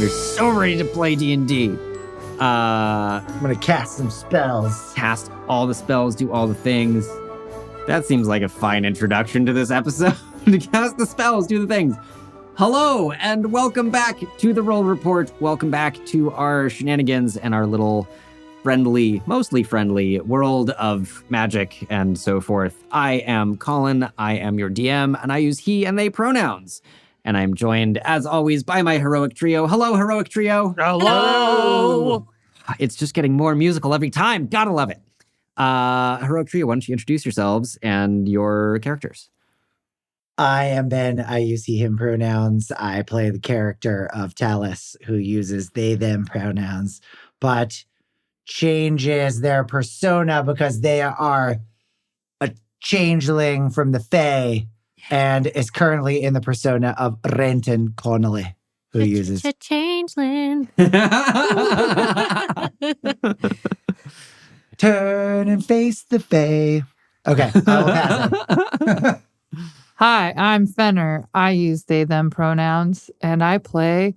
You're so ready to play D&D. I'm going to cast some spells. Cast all the spells, do all the things. That seems like a fine introduction to this episode. To cast the spells, do the things. Hello, and welcome back to the Roll Report. Welcome back to our shenanigans and our little friendly, mostly friendly world of magic and so forth. I am Colin, I am your DM, and I use he and they pronouns. And I'm joined, as always, by my heroic trio. Hello, heroic trio. Hello. It's just getting more musical every time. Gotta love it. Heroic trio, why don't you introduce yourselves and your characters? I am Ben. I use he, him pronouns. I play the character of Talus, who uses they, them pronouns, but changes their persona because they are a changeling from the Fae and is currently in the persona of Renton Connolly, who uses changeling. turn and face the Fae. Okay, I will pass it. Hi, I'm Fenner. I use they, them pronouns, and I play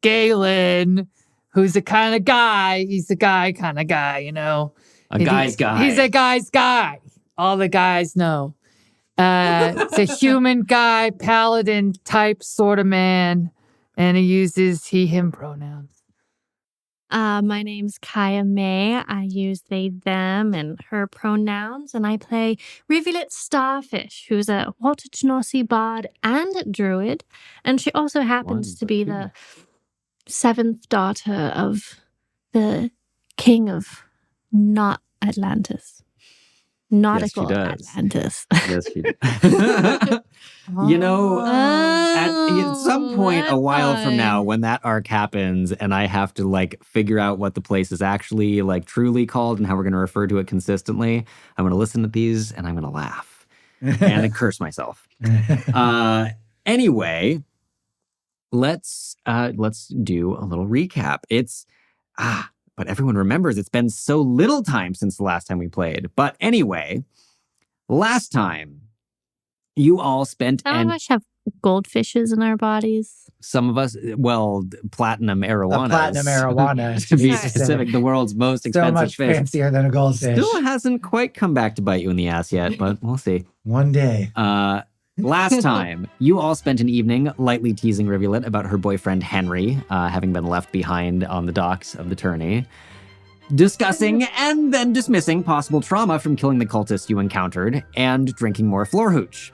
Gay-Lynn, who's a kind of guy. He's a guy kind of guy, you know. A guy's guy. He's a guy's guy. All the guys know. It's a human guy, paladin type sort of man, and he uses he, him pronouns. My name's Kaya May. I use they, them, and her pronouns, and I play Rivulet Starfish, who's a Walter bard and druid, and she also happens to be the seventh daughter of the king of not Atlantis. Nautical Atlantis. Yes, she does. You know, at some point a while from now, when that arc happens and I have to like figure out what the place is actually like truly called and how we're going to refer to it consistently, I'm going to listen to these and I'm going to laugh and curse myself. Anyway, let's do a little recap. But everyone remembers it's been so little time since the last time we played. But anyway, last time, you all spent... Some of us have goldfishes in our bodies. Some of us, well, platinum arowana. Platinum arowana. To be specific, the world's most expensive so much fish. fancier than a goldfish. Still hasn't quite come back to bite you in the ass yet, but we'll see. One day. Last time, you all spent an evening lightly teasing Rivulet about her boyfriend Henry, having been left behind on the docks of the tourney, discussing and then dismissing possible trauma from killing the cultists you encountered, and drinking more floor hooch.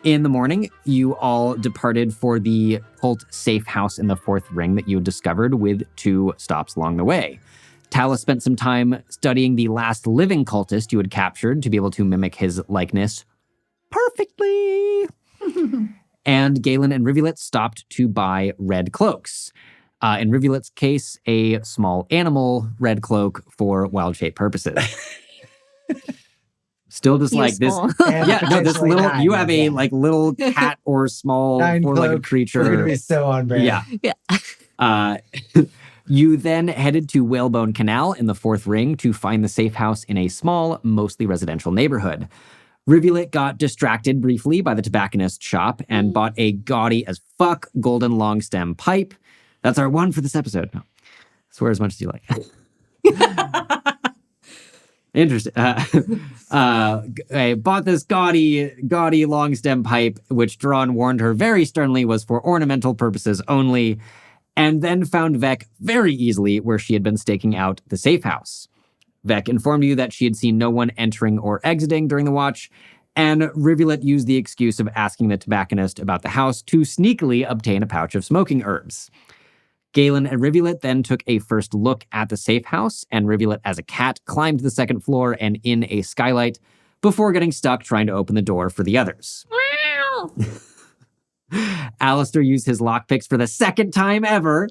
In the morning, you all departed for the cult safe house in the fourth ring that you had discovered with 2 stops along the way. Talus spent some time studying the last living cultist you had captured to be able to mimic his likeness perfectly. And Gay-Lynn and Rivulet stopped to buy red cloaks. In Rivulet's case, a small animal red cloak for wild shape purposes. Still just Useful. like this. This little, you have a like little cat or small four-legged creature. We're going to be so on brand. Yeah. You then headed to Whalebone Canal in the fourth ring to find the safe house in a small, mostly residential neighborhood. Rivulet got distracted briefly by the tobacconist shop and bought a gaudy as fuck golden long stem pipe. That's our one for this episode. No. Swear as much as you like. Interesting. I bought this gaudy long stem pipe, which Drawn warned her very sternly was for ornamental purposes only, and then found Vec very easily where she had been staking out the safe house. Vec informed you that she had seen no one entering or exiting during the watch, and Rivulet used the excuse of asking the tobacconist about the house to sneakily obtain a pouch of smoking herbs. Gay-Lynn and Rivulet then took a first look at the safe house, and Rivulet as a cat climbed the second floor and in a skylight before getting stuck trying to open the door for the others. Alistair used his lockpicks for the second time ever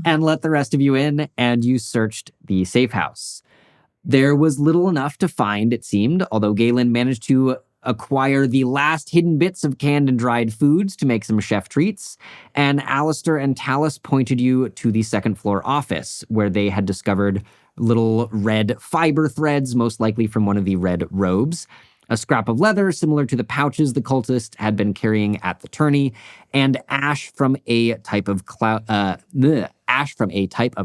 and let the rest of you in, and you searched the safe house. There was little enough to find, it seemed, although Gay-Lynn managed to acquire the last hidden bits of canned and dried foods to make some chef treats, and Alistair and Talus pointed you to the second floor office, where they had discovered little red fiber threads, most likely from one of the red robes, a scrap of leather similar to the pouches the cultist had been carrying at the tourney, and ash from a type of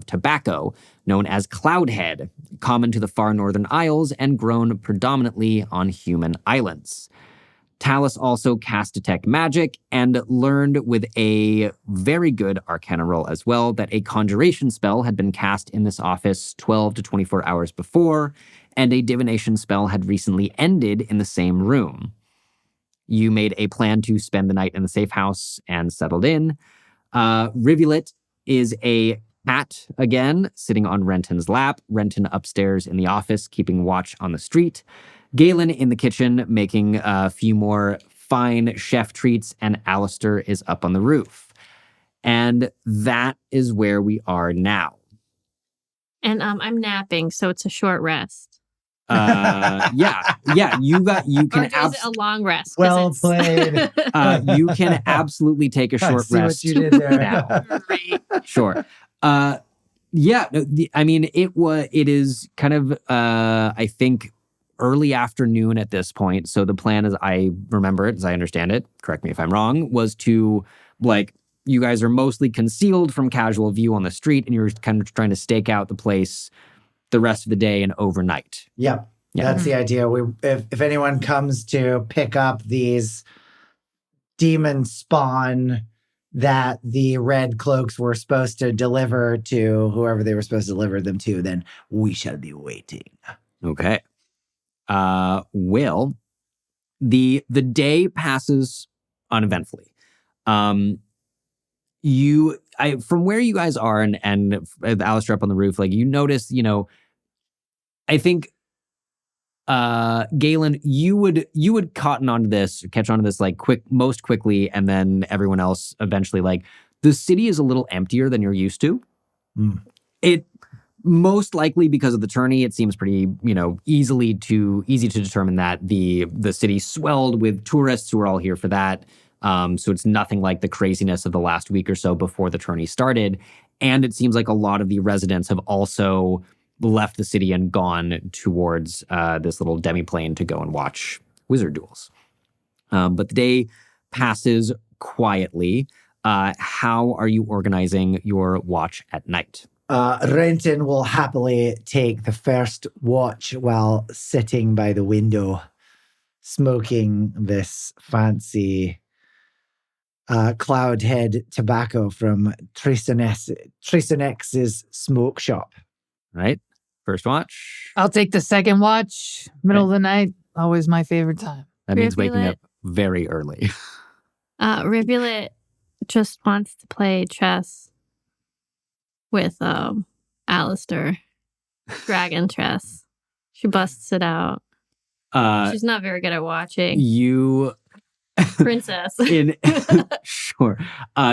tobacco known as cloudhead, common to the far northern isles and grown predominantly on human islands. Talus also cast Detect Magic and learned with a very good Arcana roll as well that a conjuration spell had been cast in this office 12 to 24 hours before, and a divination spell had recently ended in the same room. You made a plan to spend the night in the safe house and settled in. Rivulet is a cat again, sitting on Renton's lap, Renton upstairs in the office, keeping watch on the street. Gay-Lynn in the kitchen, making a few more fine chef treats, and Alistair is up on the roof. And that is where we are now. And I'm napping, so it's a short rest. Yeah, you can or is it a long rest? 'Cause Well it's- played. you can absolutely take a I short see rest what you did there. now. Great. Sure. It is kind of, I think, early afternoon at this point. So the plan, as I remember it, as I understand it, correct me if I'm wrong, was to, like, you guys are mostly concealed from casual view on the street, and you're kind of trying to stake out the place the rest of the day and overnight. Yep. Yeah. That's the idea. If anyone comes to pick up these demon spawn that the red cloaks were supposed to deliver to whoever they were supposed to deliver them to, then we shall be waiting. Okay. Will, the day passes uneventfully. From where you guys are and Alistair up on the roof, like, you notice, I think Gay-Lynn, you would catch onto this like most quickly, and then everyone else eventually. Like, the city is a little emptier than you're used to. It most likely because of the tourney. It seems pretty, easy to determine that the city swelled with tourists who are all here for that. So it's nothing like the craziness of the last week or so before the tourney started. And it seems like a lot of the residents have also left the city and gone towards this little demiplane to go and watch wizard duels. But the day passes quietly. How are you organizing your watch at night? Renton will happily take the first watch while sitting by the window, smoking this fancy cloudhead tobacco from Trisonex's smoke shop. Right? First watch. I'll take the second watch. Middle of the night, always my favorite time. That means waking Rivulet. up very early. Rivulet just wants to play chess with Alistair. Dragonchess. She busts it out. She's not very good at watching. You Princess. Sure.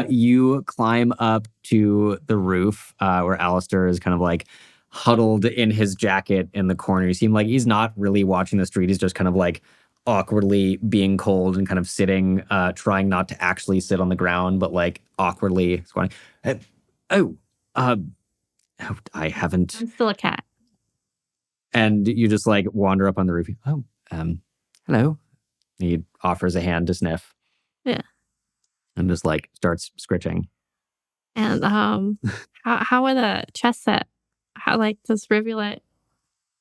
You climb up to the roof where Alistair is kind of like huddled in his jacket in the corner. You seem like he's not really watching the street. He's just kind of like awkwardly being cold and kind of sitting, trying not to actually sit on the ground, but like awkwardly squatting. I haven't. I'm still a cat. And you just like wander up on the roof. Hello. He offers a hand to sniff. Yeah. And just like starts scritching. And how would a chess set? How does Rivulet?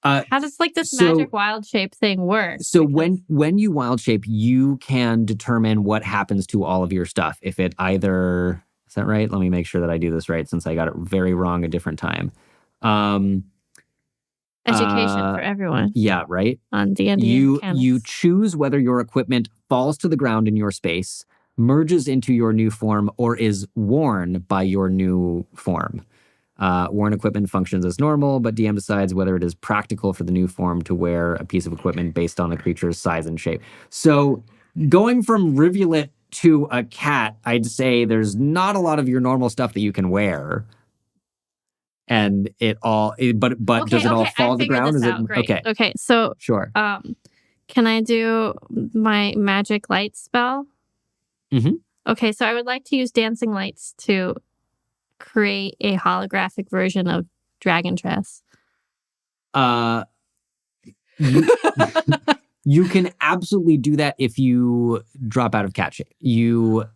How does this magic wild shape thing work? So when you wild shape, you can determine what happens to all of your stuff. If it either, is that right? Let me make sure that I do this right, since I got it very wrong a different time. Education for everyone. Yeah, right. On D&D. You choose whether your equipment falls to the ground in your space, merges into your new form, or is worn by your new form. Worn equipment functions as normal, but DM decides whether it is practical for the new form to wear a piece of equipment based on the creature's size and shape. So going from Rivulet to a cat, I'd say there's not a lot of your normal stuff that you can wear. And but does it all fall to the ground? Is it Great. okay? Okay, so Sure. can I do my magic light spell? Mhm. Okay, so I would like to use dancing lights to create a holographic version of Dragonchess. You can absolutely do that if you drop out of cat shape. You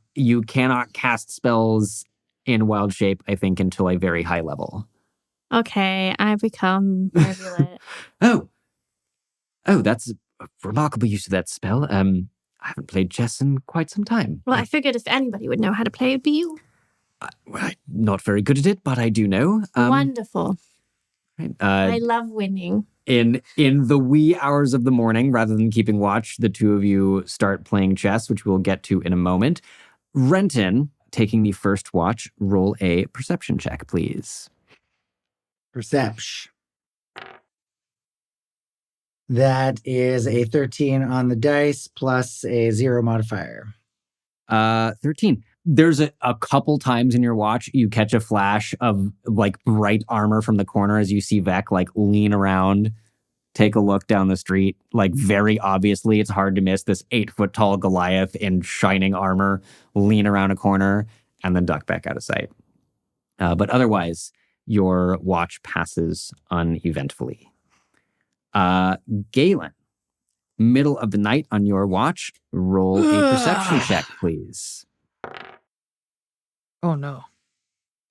cannot cast spells in wild shape, I think, until a very high level. Okay, I become rivulet. Oh, that's a remarkable use of that spell. I haven't played chess in quite some time. Well, I figured if anybody would know how to play, it'd be you. I'm not very good at it, but I do know. Wonderful. Right, I love winning. in the wee hours of the morning, rather than keeping watch, the two of you start playing chess, which we'll get to in a moment. Renton, taking the first watch, roll a perception check, please. Perception. That is a 13 on the dice plus a 0 modifier. 13. There's a couple times in your watch you catch a flash of like bright armor from the corner as you see Vec like lean around, take a look down the street. Like very obviously, it's hard to miss this 8-foot tall Goliath in shining armor lean around a corner and then duck back out of sight. But otherwise, your watch passes uneventfully. Gay-Lynn, middle of the night on your watch, roll a perception check, please. Oh no.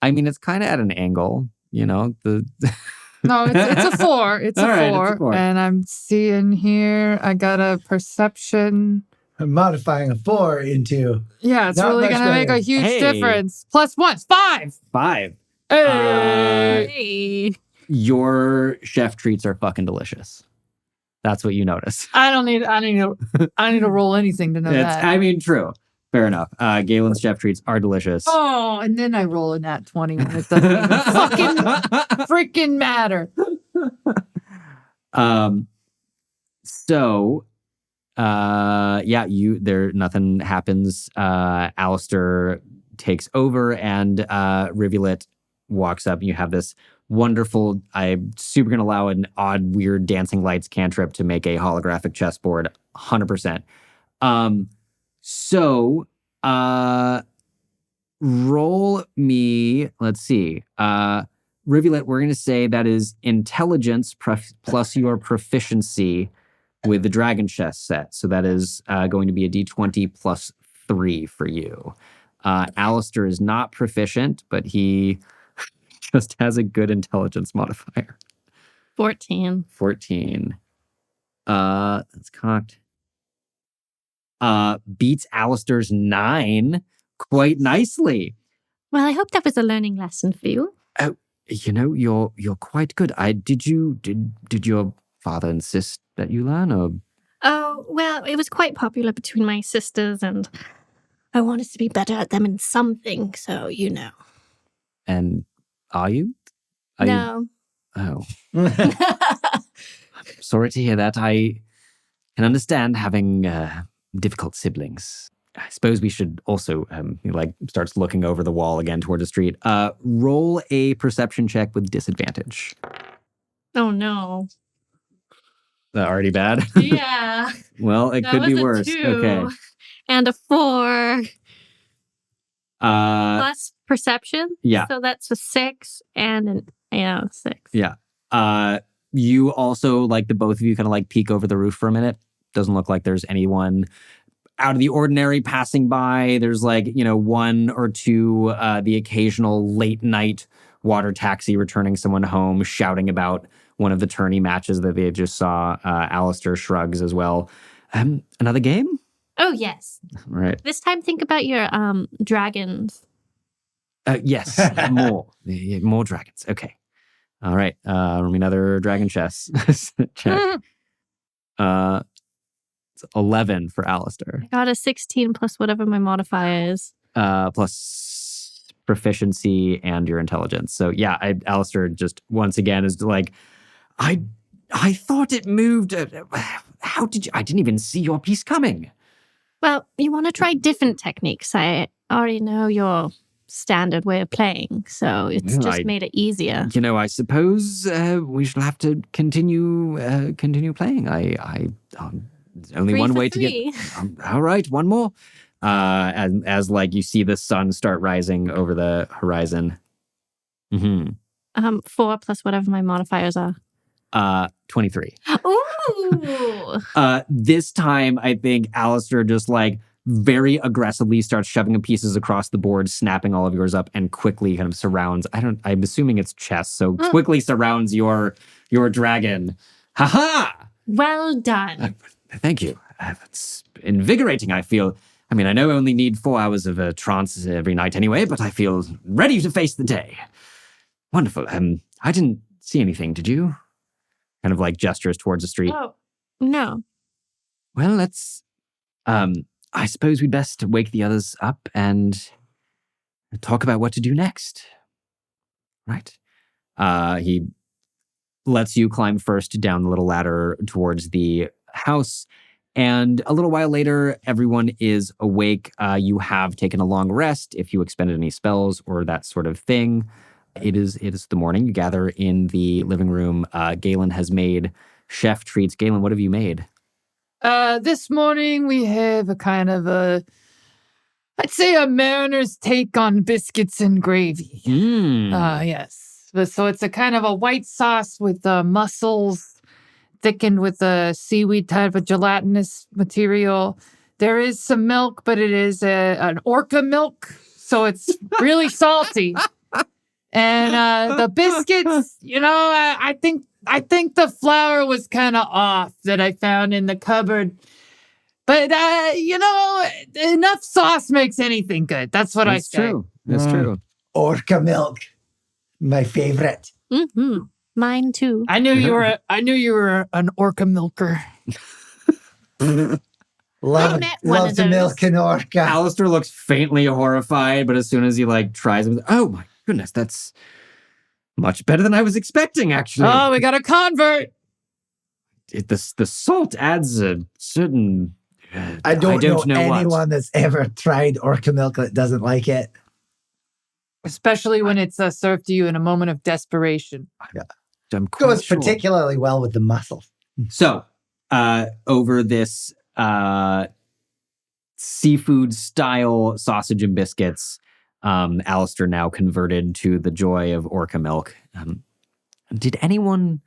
I mean, it's kind of at an angle, you know. No, it's a 4. It's All a right, 4. it's a 4. And I'm seeing here, I got a perception. I'm modifying a 4 into... Yeah, it's Not really much going to make a better. huge Hey. difference. +1, 5. 5. Hey. Hey. Your chef treats are fucking delicious. That's what you notice. I need to roll anything to know that. I mean, true. Fair enough. Gay-Lynn's chef treats are delicious. Oh, and then I roll a nat 20 when it doesn't even fucking freaking matter. Nothing happens. Alistair takes over and Rivulet walks up. You have this wonderful, I'm super going to allow an odd, weird dancing lights cantrip to make a holographic chessboard, 100%. Roll me, let's see. Rivulet, we're going to say that is intelligence plus your proficiency with the Dragonchess set. So that is going to be a d20 plus 3 for you. Alistair is not proficient, but he just has a good intelligence modifier. 14. 14. That's cocked. Beats Alistair's 9 quite nicely. Well, I hope that was a learning lesson for you. You know, you're quite good. Did your father insist that you learn, or? Oh, well, it was quite popular between my sisters, and I wanted to be better at them in something, so you know. And are you? No. Oh. Sorry to hear that. I can understand having difficult siblings. I suppose we should also, he starts looking over the wall again toward the street. Roll a perception check with disadvantage. Oh, no. Already bad? Yeah. Well, it That could be was a worse. 2 Okay. And a 4 Uh, plus perception. yeah. So that's a 6 and an 6. Yeah. You also, the both of you kind of peek over the roof for a minute. Doesn't look like there's anyone out of the ordinary passing by. There's one or two, the occasional late night water taxi returning someone home, shouting about one of the tourney matches that they just saw. Alistair shrugs as well. Another game? Oh, yes. Right. This time think about your dragons. Yes. More. More dragons. Okay. All right. Another dragon chess check. It's 11 for Alistair. I got a 16 plus whatever my modifier is. Plus proficiency and your intelligence. So yeah, Alistair just once again is I thought it moved. How did you? I didn't even see your piece coming. Well, you want to try different techniques. I already know your standard way of playing, so it's just made it easier. I suppose we shall have to continue playing. There's only 3 one for way 3. to get. All right, one more. As you see the sun start rising over the horizon. 4 plus whatever my modifiers are. 23. Ooh! Ooh. This time, I think Alistair just like very aggressively starts shoving pieces across the board, snapping all of yours up, and quickly kind of surrounds. I'm assuming it's chess, so quickly surrounds your dragon. Ha-ha! Well done. Thank you. It's invigorating, I feel. I mean, I know I only need 4 hours of a trance every night anyway, but I feel ready to face the day. Wonderful. I didn't see anything, did you? Kind of like gestures towards the street. Oh, no. Well, let's, I suppose we'd best wake the others up and talk about what to do next. Right? He lets you climb first down the little ladder towards the house. And a little while later, everyone is awake. You have taken a long rest if you expended any spells or that sort of thing. It is the morning. You gather in the living room. Gay-Lynn has made chef treats. Gay-Lynn, what have you made? This morning we have a kind of I'd say a mariner's take on biscuits and gravy. Yes. So it's a kind of a white sauce with mussels thickened with a seaweed type of gelatinous material. There is some milk, but it is an Orca milk, so it's really salty. And the biscuits, I think the flour was kind of off that I found in the cupboard. But, enough sauce makes anything good. That's what I say. True. That's true. Orca milk. My favorite. Mm-hmm. Mine too. I knew you were an Orca milker. Love to milk an orca. Alistair looks faintly horrified, but as soon as he tries it, oh my goodness, that's much better than I was expecting, actually. Oh, we got a convert. The salt adds a certain... I don't know anyone what. that's ever tried orca milk that doesn't like it. Especially when it's served to you in a moment of desperation. Yeah. I'm quite Goes sure. particularly well with the mussels. So, over this seafood-style sausage and biscuits, Alistair now converted to the joy of orca milk. Did anyone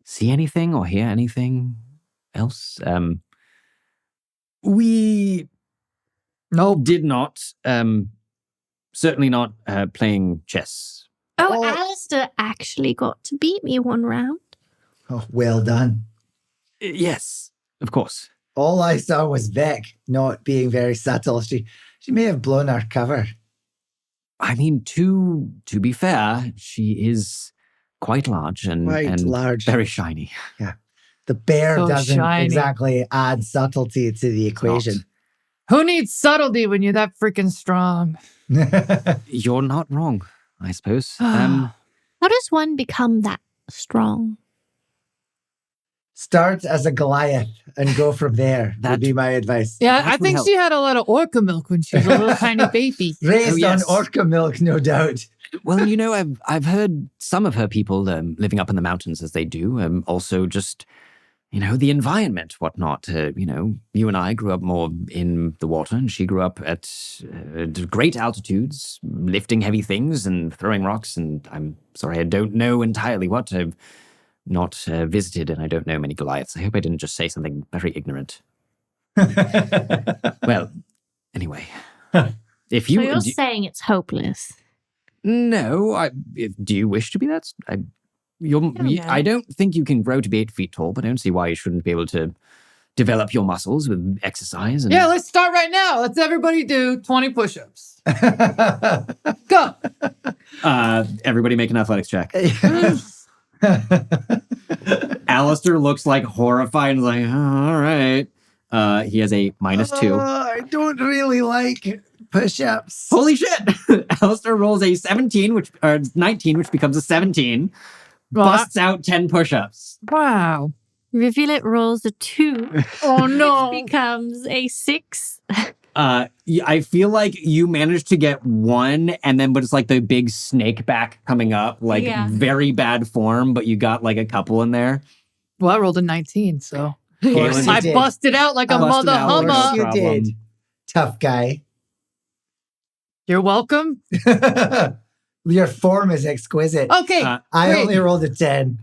see anything or hear anything else? We did not. Certainly not playing chess. Oh, Alistair actually got to beat me one round. Oh, well done. Yes, of course. All I saw was Vic not being very subtle. She may have blown our cover. I mean, to be fair, she is quite large and large. very shiny. Yeah. The bear So doesn't shiny. exactly add subtlety to the equation. Who needs subtlety when you're that freaking strong? You're not wrong, I suppose. How does one become that strong? Start as a Goliath and go from there. That would be my advice. Yeah, That I would think help. she had a lot of orca milk when she was a little tiny baby. Raised yes. on orca milk, no doubt. Well, I've heard some of her people living up in the mountains as they do. Also, just the environment, whatnot. You and I grew up more in the water, and she grew up at great altitudes, lifting heavy things and throwing rocks. And I'm sorry, I don't know entirely what. I've not visited, and I don't know many Goliaths. I hope I didn't just say something very ignorant. Well, anyway, if you So you're saying it's hopeless? no, do you wish to be that? I don't think you can grow to be 8 feet tall, but I don't see why you shouldn't be able to develop your muscles with exercise. And... Yeah, let's start right now. Let's everybody do 20 push-ups. Go. Everybody make an athletics check. Alistair looks horrified and is oh, all right. He has a -2. I don't really like push-ups. Holy shit! Alistair rolls a 19, which becomes a 17. Busts out 10 push-ups. Wow. Rivulet rolls a 2. Oh, no. Which becomes a 6. I feel like you managed to get 1, and then but it's the big snake back coming up, very bad form, but you got a couple in there. Well, I rolled a 19, so Gay-Lynn, I busted out like a Busted mother out. Of course hummer. you Problem. did. Tough guy. You're welcome. Your form is exquisite. Okay, I great. only rolled a 10.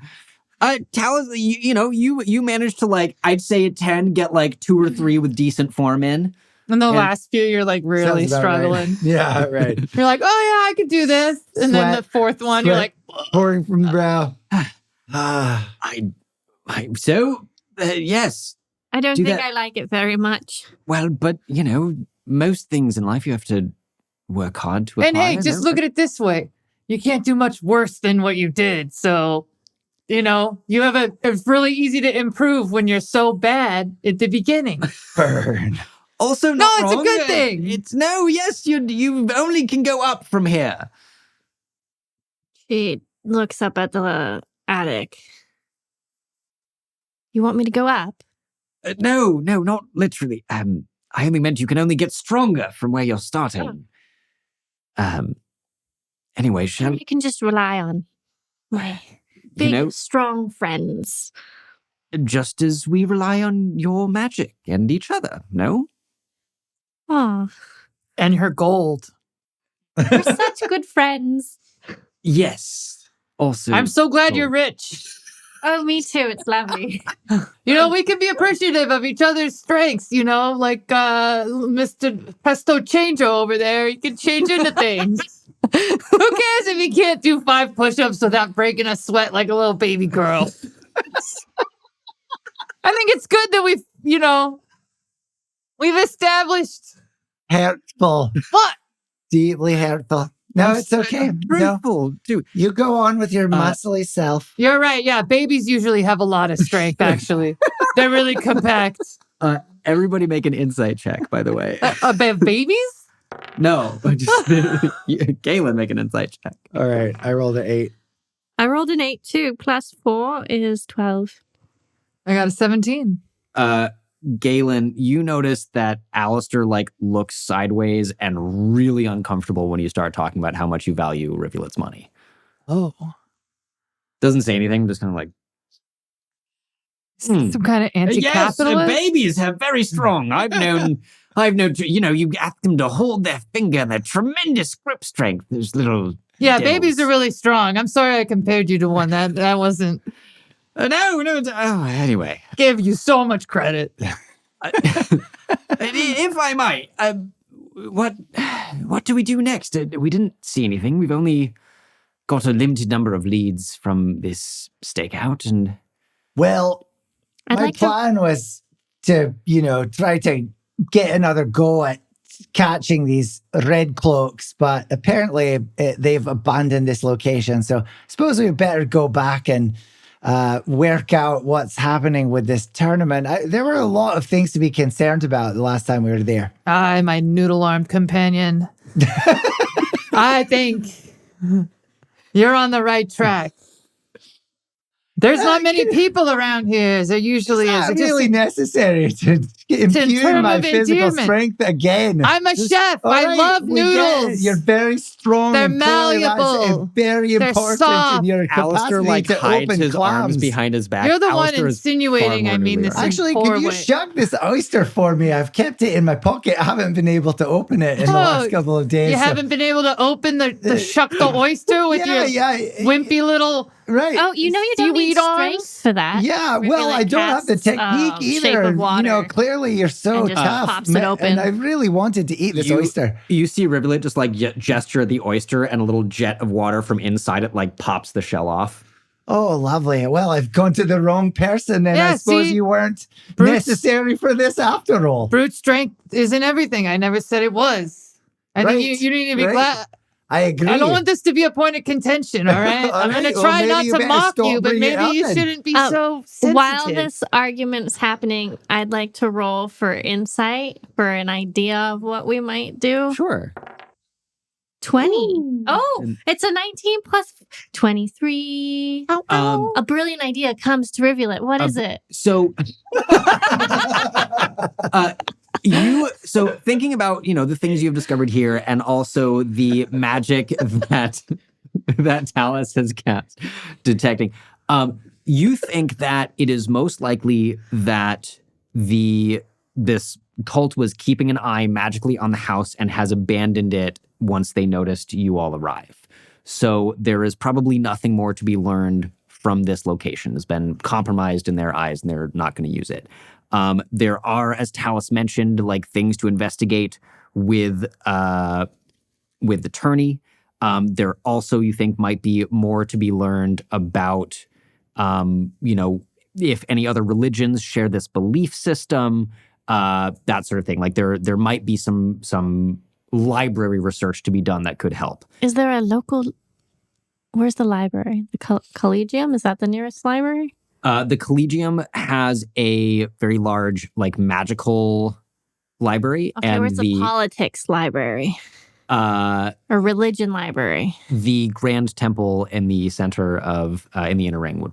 Talus, you managed to like, I'd say at 10, get like 2 or 3 with decent form in. And the last few, you're like really Sounds about struggling. Right. Yeah, right. You're like, oh yeah, I could do this. And then the fourth one, you're like, pouring from the brow. Yes. I don't Do think that. I like it very much. Well, but most things in life you have to work hard to and acquire. hey, just look at it this way. You can't do much worse than what you did. So, you have it's really easy to improve when you're so bad at the beginning. Burn. Also, No, not it's a wrong. good thing. Yes, you only can go up from here. She looks up at the attic. You want me to go up? No, not literally. I only meant you can only get stronger from where you're starting. Anyway, shall You can just rely on my big, strong friends. just as we rely on your magic and each other, no? Oh, And her gold. we're such good friends. Yes. Also, I'm so glad you're rich. Oh, me too. It's lovely. We can be appreciative of each other's strengths, like Mr. Presto Changeo over there. He can change into things. Who cares if he can't do 5 push-ups without breaking a sweat like a little baby girl? I think it's good that we've established. Hurtful. What? Deeply hurtful. No, it's okay. No, truthful, dude. you go on with your muscly self. You're right. Yeah, babies usually have a lot of strength, actually. They're really compact. Everybody make an insight check, by the way. Babies? No, just Gay-Lynn, make an insight check. All right, I rolled an 8. I rolled an 8 too. Plus 4 is 12. I got a 17. Gay-Lynn, you notice that Alistair looks sideways and really uncomfortable when you start talking about how much you value Rivulet's money. Oh. Doesn't say anything, just kind of like, Some kind of anti-capitalist? Yes, babies have very strong. I've known, you ask them to hold their finger and their tremendous grip strength. There's little Yeah, devils. babies are really strong. I'm sorry I compared you to one. That wasn't... No. Anyway. Give you so much credit. If I might, what do we do next? We didn't see anything. We've only got a limited number of leads from this stakeout, and Well, my plan was to, try to get another go at catching these red cloaks, but apparently they've abandoned this location. So I suppose we better go back and work out what's happening with this tournament. There were a lot of things to be concerned about the last time we were there. My noodle-armed companion. I think you're on the right track. There's not many people around here, as there usually It's is. not It just- really necessary to impugn term my of physical endearment. strength again. I'm a chef. All I right, love we get it. noodles. You're very strong. They're and clearly that's malleable. very They're important soft. in your Alistair capacity to hides open his arms clams. behind his back. You're the one Alistair is far insinuating more I mean noodly this. armed. Actually, Poor could you way. shug this oyster for me? I've kept it in my pocket. I haven't been able to open it in the last couple of days. You so- haven't been able to open the shuck the oyster with your wimpy little... Right. Oh, you don't need Seaweed arms? strength for that. Yeah, well, I don't have the casts, technique shape either. of water. Clearly you're so and just tough. pops it open. And I really wanted to eat this oyster. You see Rivulet just gesture at the oyster, and a little jet of water from inside it pops the shell off. Oh, lovely. Well, I've gone to the wrong person, and Yeah, I suppose see? you weren't Bruce- necessary for this after all. Brute strength isn't everything. I never said it was. I think Right, you need to be right. glad. I agree. I don't want this to be a point of contention, all right? All I'm going right, to well, try maybe not you to better mock stop you, but bringing it maybe up you then. shouldn't be so sensitive. While this argument's happening, I'd like to roll for insight for an idea of what we might do. Sure. 20. Ooh. Oh, it's a 19 plus 23. A brilliant idea comes to Rivulet. What is it? So, thinking about the things you've discovered here, and also the magic that Talus has cast detecting, you think that it is most likely that this cult was keeping an eye magically on the house and has abandoned it once they noticed you all arrive. So there is probably nothing more to be learned from this location has been compromised in their eyes, and they're not going to use it. There are, as Talus mentioned, like things to investigate with the tourney. There also, you think, might be more to be learned about, if any other religions share this belief system, that sort of thing. Like there might be some library research to be done that could help. Is there a local? Where's the library? The Collegium? Is that the nearest library? The Collegium has a very large, like, magical library. Okay, and where's the politics library? Or religion library? The Grand Temple in the center of, in the Inner Ring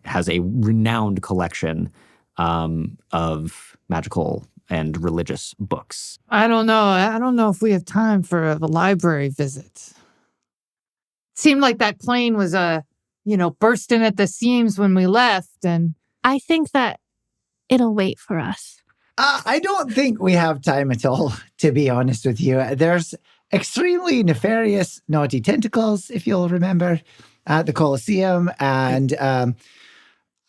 has a renowned collection of magical and religious books. I don't know. I don't know if we have time for a library visit. Seemed like that plane was bursting at the seams when we left, and I think that it'll wait for us. I don't think we have time at all, to be honest with you. There's extremely nefarious naughty tentacles, if you'll remember, at the Colosseum. And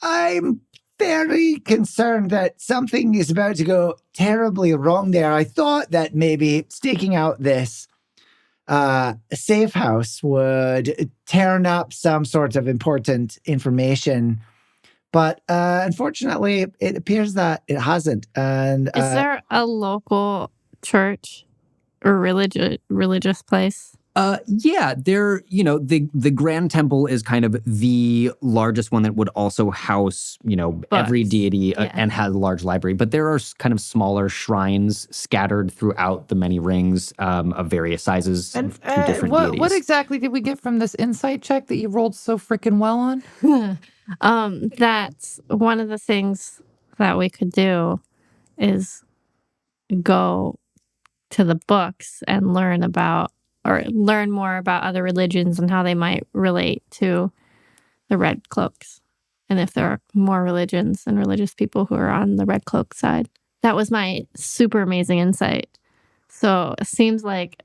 I'm very concerned that something is about to go terribly wrong there. I thought that maybe staking out this safe house would turn up some sort of important information. But unfortunately, it appears that it hasn't. And is there a local church or religious place? Yeah, the Grand Temple is kind of the largest one that would also house, every deity and has a large library. But there are kind of smaller shrines scattered throughout the many rings of various sizes and to different deities. What exactly did we get from this insight check that you rolled so freaking well on? That's one of the things that we could do is go to the books and learn more about other religions and how they might relate to the Red Cloaks. And if there are more religions and religious people who are on the Red Cloak side. That was my super amazing insight. So it seems like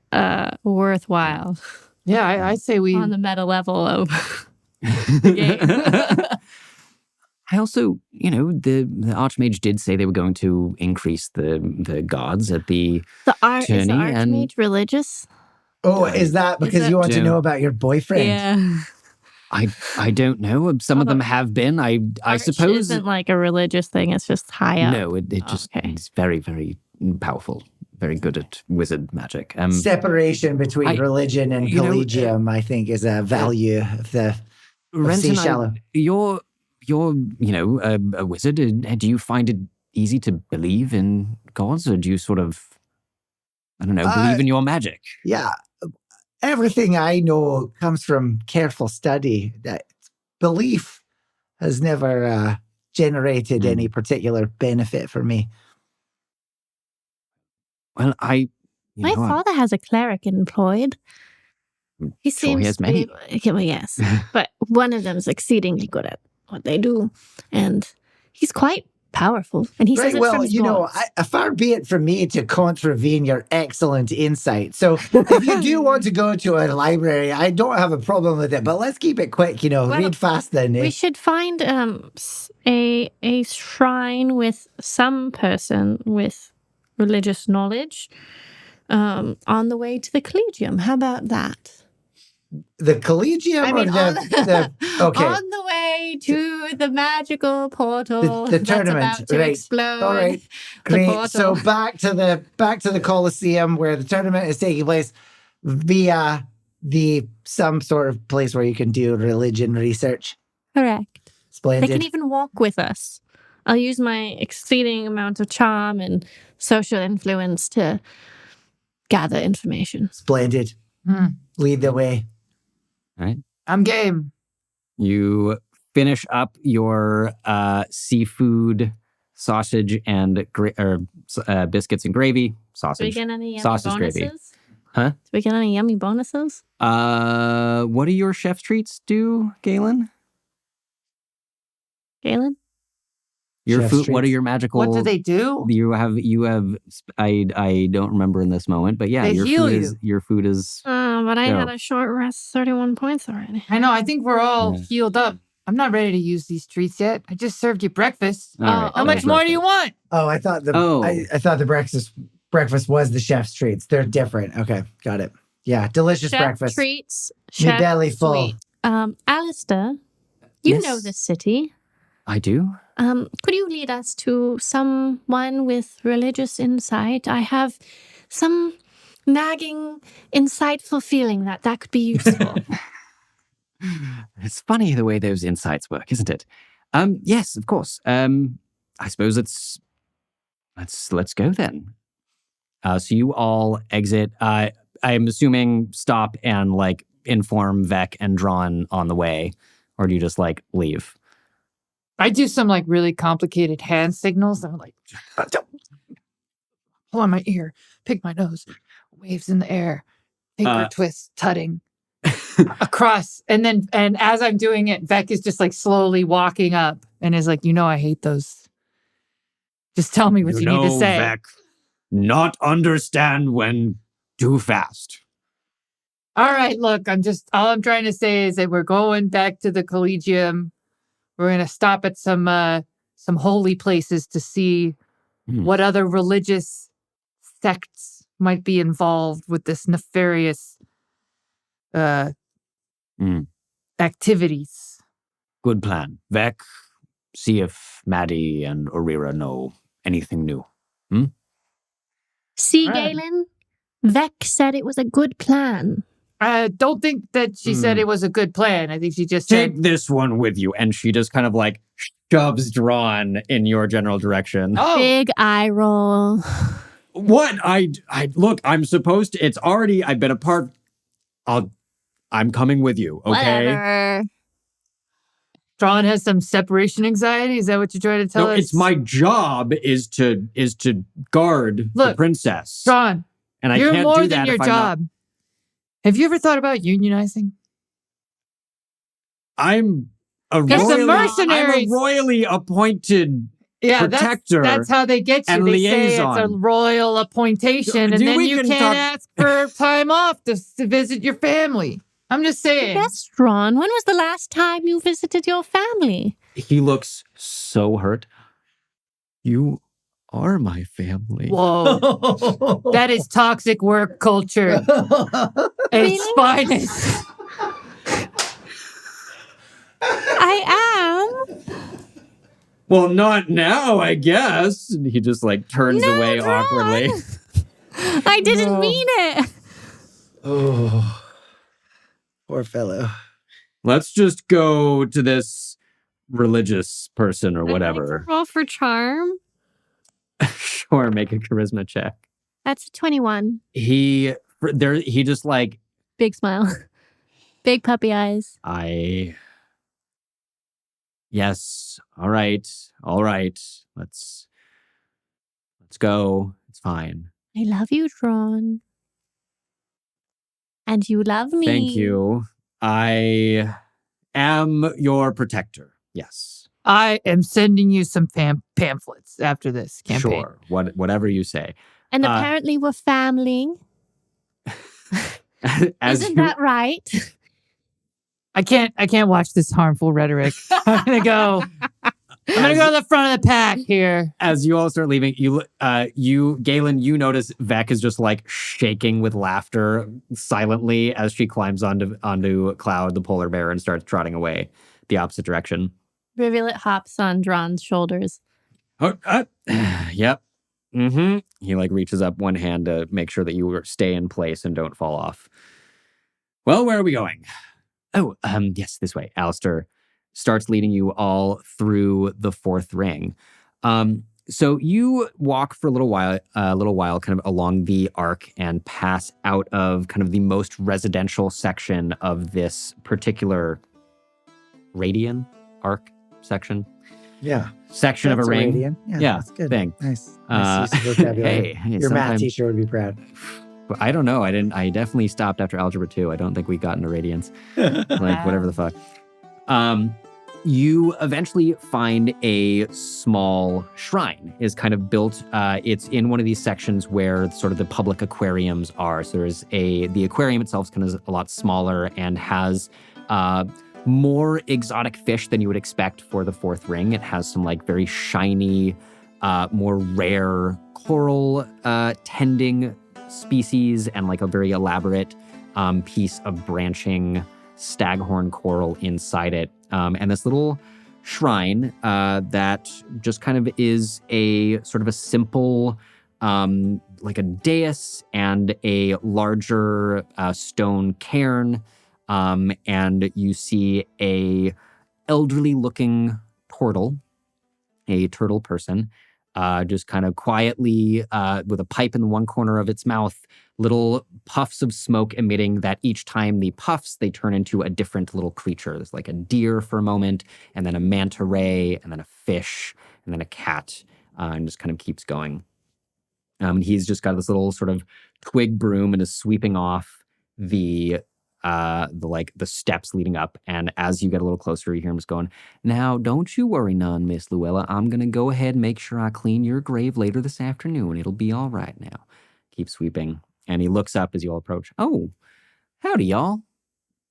worthwhile. Yeah, I say we... on the meta level of the game. I also, the Archmage did say they were going to increase the gods at the tourney. Is the Archmage religious? Oh, is that because you want to know about your boyfriend? Yeah. I don't know. Some of them have been. I suppose isn't like a religious thing. It's just high up. No, it just is very, very powerful. Very good at wizard magic. Separation between religion and collegium, I think, is a value of the Sea Shallow. You're a wizard. Do you find it easy to believe in gods, or do you sort of, believe in your magic? Yeah. Everything I know comes from careful study. That belief has never generated any particular benefit for me. Well, my father has a cleric employed. He seems he has many. Well, yes, but one of them is exceedingly good at what they do, and he's quite powerful. And he says it's from his gods. Far be it from me to contravene your excellent insight. So if you do want to go to a library, I don't have a problem with it. But let's keep it quick. Read fast then. We should find a shrine with some person with religious knowledge on the way to the Collegium. How about that? The Collegium okay. On the way to the magical portal. The tournament, about to right. explode. All right. Great. So back to the Colosseum where the tournament is taking place via some sort of place where you can do religion research. Correct. Splendid. They can even walk with us. I'll use my exceeding amount of charm and social influence to gather information. Splendid. Lead the way. All right. I'm game. You finish up your seafood, sausage, and biscuits and gravy. Sausage. Do we get any yummy sausage bonuses? Gravy. Huh? Do we get any yummy bonuses? What do your chef's treats do, Gay-Lynn? Gay-Lynn? Your Chef's food. treats. What are your magical? What do they do? You have. I don't remember in this moment, but yeah, They your heal food you. is. Your food is. but I Go. had a short rest, 31 points already. I know. I think we're all Yeah. healed up. I'm not ready to use these treats yet. I just served you breakfast. All right. How much more do you want? Oh, I thought Oh. I thought the breakfast was the chef's treats. They're different. Okay, got it. Yeah, delicious Chef breakfast. treats. Me Chef belly full. sweet. Alistair, you Yes? know this city. I do. Could you lead us to someone with religious insight? I have some nagging, insightful feeling that could be useful. It's funny the way those insights work, isn't it? Yes, of course. I suppose let's go then. So you all exit. I'm assuming stop and like inform Vec and Drawn on the way, or do you just like leave? I do some like really complicated hand signals. I'm like, pull on my ear, pick my nose, waves in the air, paper twist, tutting across. And as I'm doing it, Vec is just like slowly walking up and is like, I hate those. Just tell me what you need to say. Vec, not understand when too fast. All right, look, all I'm trying to say is that we're going back to the Collegium. We're going to stop at some holy places to see what other religious sects might be involved with this nefarious activities. Good plan. Vec, see if Maddie and Orira know anything new. See, Right. Gay-Lynn? Vec said it was a good plan. I don't think that she said it was a good plan. I think she just Take said, this one with you. And she just kind of like shoves Drawn in your general direction. oh, Big eye roll. What? I look, I'm supposed to, it's already, I've been a part. I'm coming with you, okay? Whatever. Drawn has some separation anxiety. Is that what you're trying to tell No, us? it's my job is to guard the Look, princess. Drawn, And I you're can't more do than that your if I'm not. job. Have you ever thought about unionizing? I'm a It's the royally, I'm a mercenaries. royally appointed Yeah, protector that's how they get you. and They say it's a liaison. royal appointation, and Do then we you can can't talk- ask for time off to visit your family. I'm just saying. That's Ron. When was the last time you visited your family? He looks so hurt. You are my family. Whoa. That is toxic work culture. It's finest. I am. Well, not now, I guess. And he just like turns No, away Ron. awkwardly. I didn't mean it. Oh, poor fellow. Let's just go to this religious person or I'd like whatever. to roll for charm. Sure, make a charisma check. That's a 21. He just like, Big smile. Big puppy eyes. yes, all right. Let's go. It's fine. I love you, Ron. And you love me. Thank you. I am your protector. Yes. I am sending you some pamphlets after this campaign. Sure. Whatever you say. And apparently we're family. Isn't that right? I can't watch this harmful rhetoric. I'm gonna go to the front of the pack here. As you all start leaving, Gay-Lynn, you notice Vec is just like shaking with laughter silently as she climbs onto Cloud, the polar bear, and starts trotting away the opposite direction. Rivulet hops on Dron's shoulders. Yep. Mm-hmm. He like reaches up one hand to make sure that you stay in place and don't fall off. Well, where are we going? Oh, yes, this way. Alistair starts leading you all through the fourth ring. So you walk for a little while, kind of along the arc and pass out of kind of the most residential section of this particular radian arc section. Yeah. Section of a ring. Radian. Yeah, Yeah, that's good. thing. Nice. Nice use of vocabulary. Hey, Your math sometimes- teacher would be proud. But I don't know. I definitely stopped after Algebra 2. I don't think we got into radians. Like, whatever the fuck. You eventually find a small shrine is kind of built. It's in one of these sections where sort of the public aquariums are. So the aquarium itself is kind of a lot smaller and has more exotic fish than you would expect for the fourth ring. It has some like very shiny, more rare coral tending species and like a very elaborate piece of branching staghorn coral inside it. And this little shrine that just kind of is a sort of a simple, like a dais and a larger stone cairn. And you see a elderly-looking turtle, a turtle person, just kind of quietly with a pipe in the one corner of its mouth, little puffs of smoke emitting that each time the puffs, they turn into a different little creature. There's like a deer for a moment, and then a manta ray, and then a fish, and then a cat, and just kind of keeps going. He's just got this little sort of twig broom and is sweeping off the steps leading up. And as you get a little closer, you hear him just going, "Now, don't you worry none, Miss Luella. I'm going to go ahead and make sure I clean your grave later this afternoon. It'll be all right now." Keep sweeping. And he looks up as you all approach. "Oh, howdy, y'all.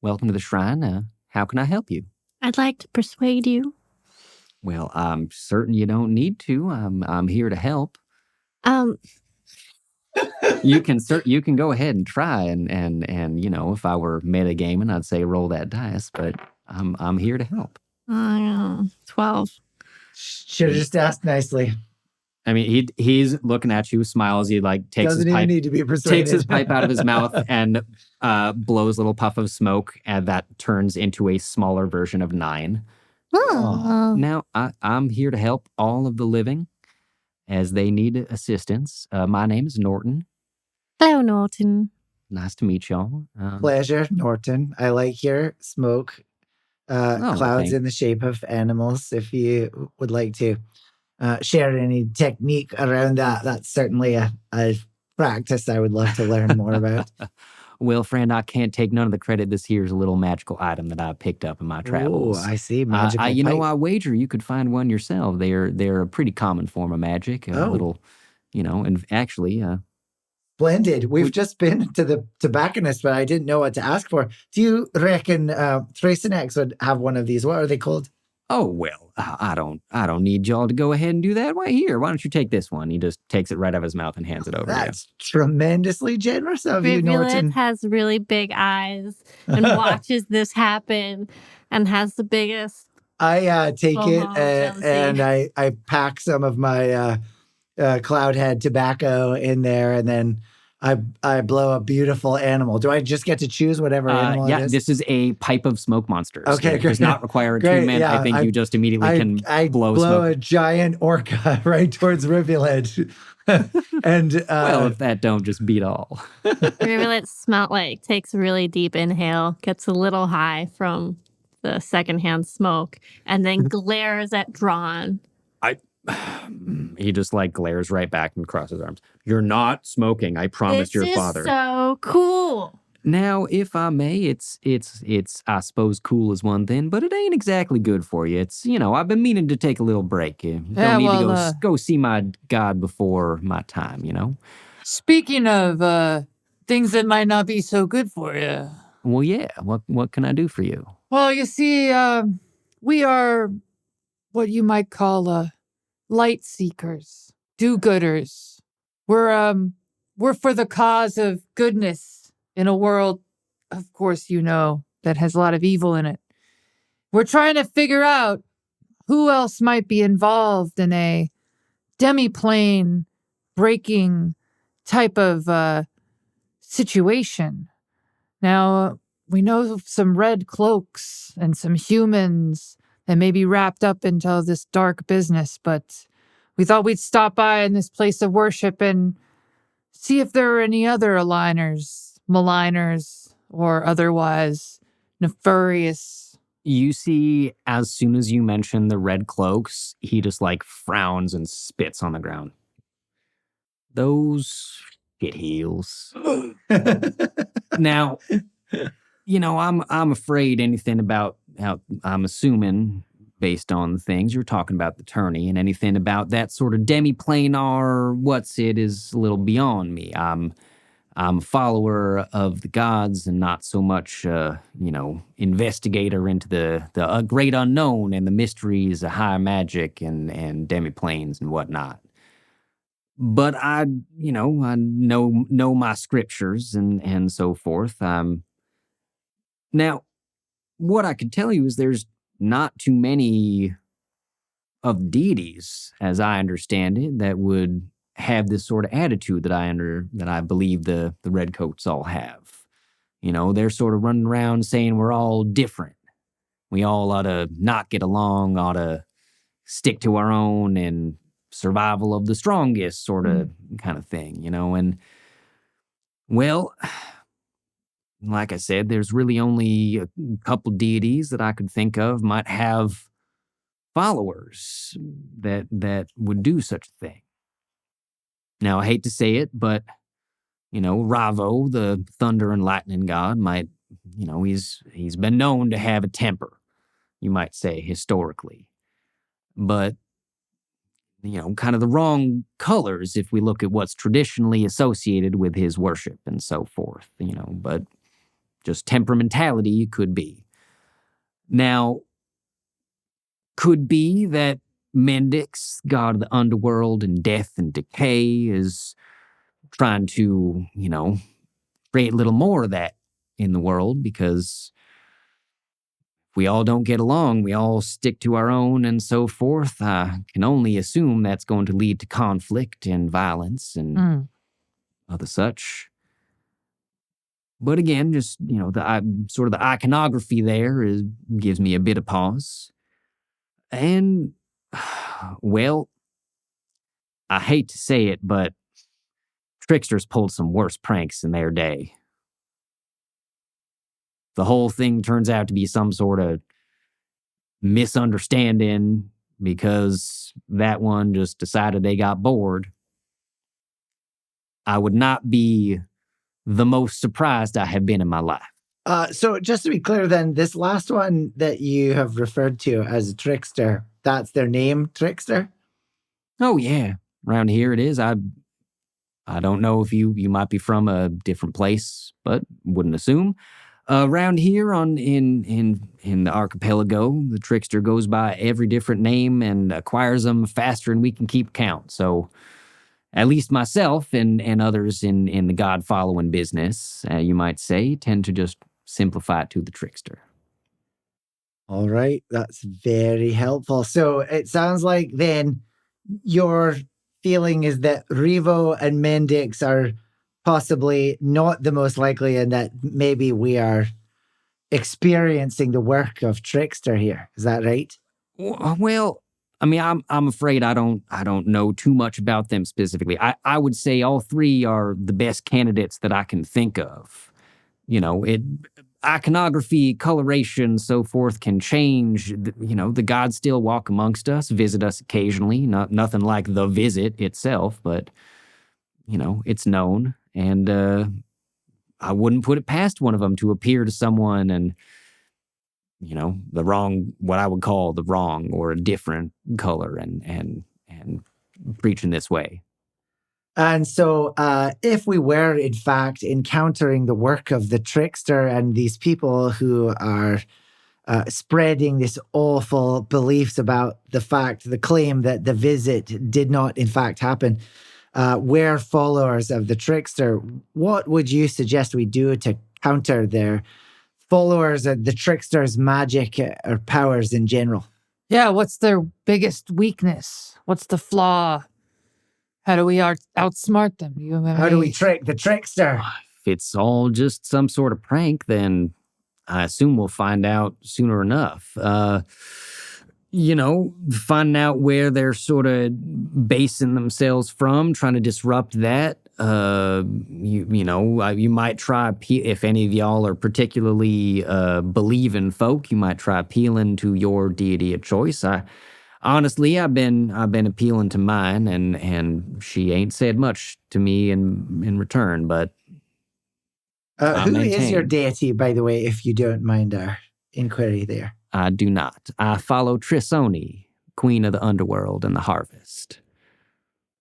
Welcome to the shrine. How can I help you?" I'd like to persuade you. "Well, I'm certain you don't need to. I'm here to help." You can go ahead and try and if I were metagaming, I'd say roll that dice, but I'm here to help. 12. Should have just asked nicely. I mean, he's looking at you, smiles. He like takes Doesn't his even pipe, need to be persuaded. takes his pipe out of his mouth and blows a little puff of smoke, and that turns into a smaller version of 9. Oh. Now, I'm here to help all of the living as they need assistance. My name is Norton. Hello, Norton. Nice to meet y'all. Pleasure, Norton. I like your smoke clouds in the shape of animals. If you would like to share any technique around that, that's certainly a practice I would love to learn more about. Well, friend, I can't take none of the credit. This here's a little magical item that I picked up in my travels. Oh, I see. Magical pipe. I wager you could find one yourself. They're a pretty common form of magic. A little, and actually... Splendid. We've just been to the tobacconist, but I didn't know what to ask for. Do you reckon Thracenex would have one of these? What are they called? Oh, well, I don't need y'all to go ahead and do that. Why don't you take this one? He just takes it right out of his mouth and hands it over. That's tremendously generous of you, Norton. has really big eyes and watches this happen and has the biggest. I take it jealousy. and I pack some of my Cloudhead tobacco in there, and then I blow a beautiful animal. Do I just get to choose whatever animal it is? This is a pipe of smoke monsters. Okay, It does not require attunement. Yeah, I think you just immediately can blow smoke. A giant orca right towards Rivulet. And well, if that don't just beat all. Rivulet takes a really deep inhale, gets a little high from the secondhand smoke, and then glares at Drawn. He just glares right back and crosses his arms. "You're not smoking. I promised your father." This is so cool. Now, if I may, it's I suppose cool is one thing, but it ain't exactly good for you. It's I've been meaning to take a little break. Don't need to go see my god before my time. Speaking of things that might not be so good for you. Well, yeah. What can I do for you? Well, you see, we are what you might call light seekers, do-gooders. We're for the cause of goodness in a world, of course, that has a lot of evil in it. We're trying to figure out who else might be involved in a demi-plane breaking type of situation. Now, we know some red cloaks and some humans that may be wrapped up into this dark business, but we thought we'd stop by in this place of worship and see if there are any other aligners, maligners, or otherwise nefarious. You see, as soon as you mention the red cloaks, he just frowns and spits on the ground. Those shit heels. Now, I'm afraid anything about how I'm assuming based on the things. You're talking about the tourney, and anything about that sort of demi-planar, what's it, is a little beyond me. I'm a follower of the gods and not so much, investigator into the great unknown and the mysteries of high magic and demi-planes and whatnot. But I know my scriptures and so forth. Now, what I could tell you is there's not too many of the deities, as I understand it, that would have this sort of attitude that I believe the redcoats all have. They're sort of running around saying we're all different. We all ought to not get along, ought to stick to our own, and survival of the strongest sort of kind of thing, and well, like I said, there's really only a couple deities that I could think of might have followers that would do such a thing. Now, I hate to say it, but, Ravo, the thunder and lightning god, might, he's been known to have a temper, you might say, historically. But, kind of the wrong colors if we look at what's traditionally associated with his worship and so forth, but just temperamentality could be. Now, could be that Mendix, god of the underworld and death and decay, is trying to, create a little more of that in the world, because if we all don't get along, we all stick to our own and so forth. I can only assume that's going to lead to conflict and violence and other such. But again, just, the iconography there gives me a bit of pause. And, well, I hate to say it, but tricksters pulled some worse pranks in their day. The whole thing turns out to be some sort of misunderstanding because that one just decided they got bored. I would not be the most surprised I have been in my life. So just to be clear then, this last one that you have referred to as a trickster, that's their name, Trickster? Oh, yeah. Around here it is. I don't know if you might be from a different place, but wouldn't assume. Around here in the archipelago, the trickster goes by every different name and acquires them faster than we can keep count. So at least myself and others in the God-following business, you might say, tend to just simplify it to the trickster. All right, that's very helpful. So it sounds like then your feeling is that Revo and Mendix are possibly not the most likely, and that maybe we are experiencing the work of Trickster here. Is that right? Well, I mean, I'm afraid I don't know too much about them specifically. I would say all three are the best candidates that I can think of. Iconography, coloration, so forth can change. The gods still walk amongst us, visit us occasionally. Nothing like the visit itself, but it's known. And I wouldn't put it past one of them to appear to someone and the wrong, what I would call the wrong or a different color and preach in this way. And so if we were, in fact, encountering the work of the trickster and these people who are spreading this awful beliefs about the claim that the visit did not, in fact, happen, we're followers of the trickster, what would you suggest we do to counter their followers of the trickster's magic or powers in general? Yeah, what's their biggest weakness? What's the flaw? How do we outsmart them? How do we trick the trickster? If it's all just some sort of prank, then I assume we'll find out sooner enough. Finding out where they're sort of basing themselves from, trying to disrupt that. You might try, if any of y'all are particularly believing folk, you might try appealing to your deity of choice. Honestly, I've been appealing to mine, and she ain't said much to me in return. But who is your deity, by the way, if you don't mind our inquiry there? I do not. I follow Trisoni, queen of the underworld and the harvest.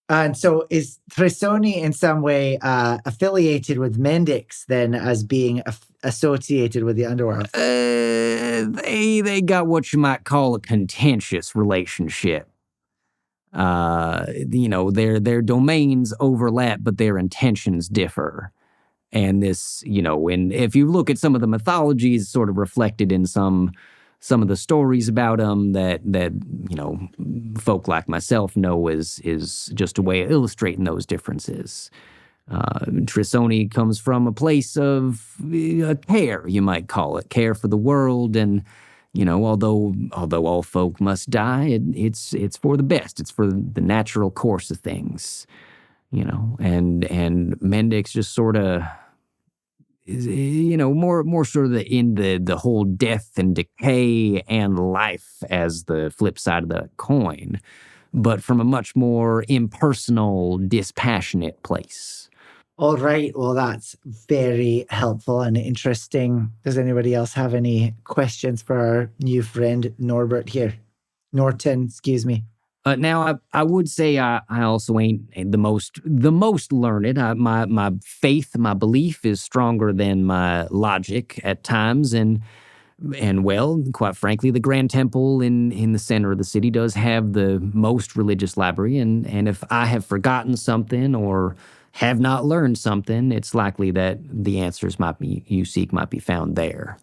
And so is Trisoni in some way affiliated with Mendix then as being associated with the underworld? They got what you might call a contentious relationship. Their domains overlap, but their intentions differ. And this, and if you look at some of the mythologies sort of reflected in some of the stories about them that folk like myself know is just a way of illustrating those differences. Trisoni comes from a place of care, you might call it, care for the world, and although all folk must die, it's for the best. It's for the natural course of things, and Mendix just sort of is, more sort of in the whole death and decay and life as the flip side of the coin, but from a much more impersonal, dispassionate place. All right. Well, that's very helpful and interesting. Does anybody else have any questions for our new friend Norbert here? Norton, excuse me. Now, I would say I also ain't the most learned. My faith, my belief is stronger than my logic at times, and well, quite frankly, the Grand Temple in the center of the city does have the most religious library, and if I have forgotten something or have not learned something, it's likely that the answers you seek might be found there.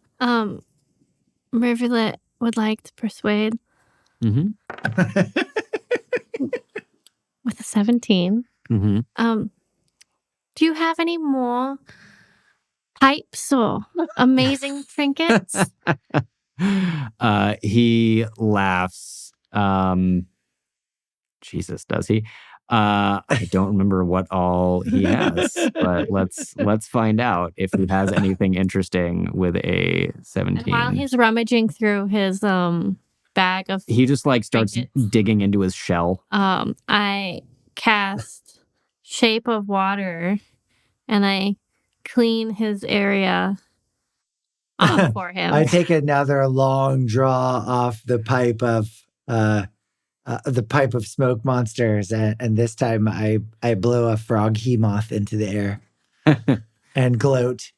Rivulet would like to persuade. Mm-hmm. With a 17. Mm-hmm. Do you have any more pipes or amazing trinkets? He laughs. Jesus, does he? I don't remember what all he has, but let's find out if he has anything interesting with a 17. And while he's rummaging through his bag of he just starts trinkets, digging into his shell. I cast Shape of Water and I clean his area off for him. I take another long draw off the pipe of smoke monsters, and this time I blow a frog he-moth into the air and gloat,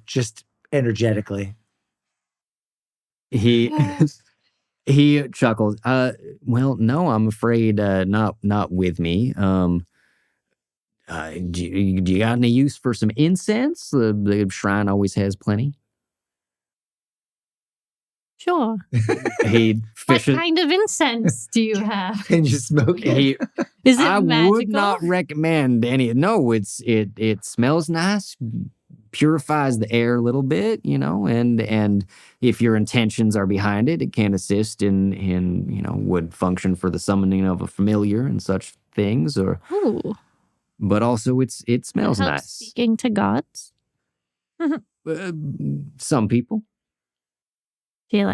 just energetically. He chuckles. Well, no, I'm afraid not with me. Do you got any use for some incense? The shrine always has plenty. Sure. He What fishes. kind of incense do you have? Can you smoke it? Is it I magical? would not recommend any. No, it smells nice, purifies the air a little bit, and if your intentions are behind it, it can assist in would function for the summoning of a familiar and such things, Ooh. but also it smells It helps nice. Speaking to gods. Some people. She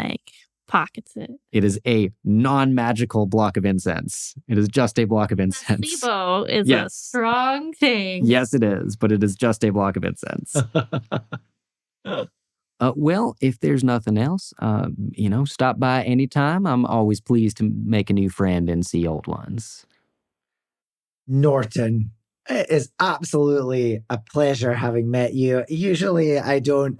pockets it. It is a non-magical block of incense. It is just a block of incense. Placebo is Yes. a strong thing. Yes, it is, but it is just a block of incense. Well, if there's nothing else, stop by anytime. I'm always pleased to make a new friend and see old ones. Norton, it is absolutely a pleasure having met you. Usually I don't,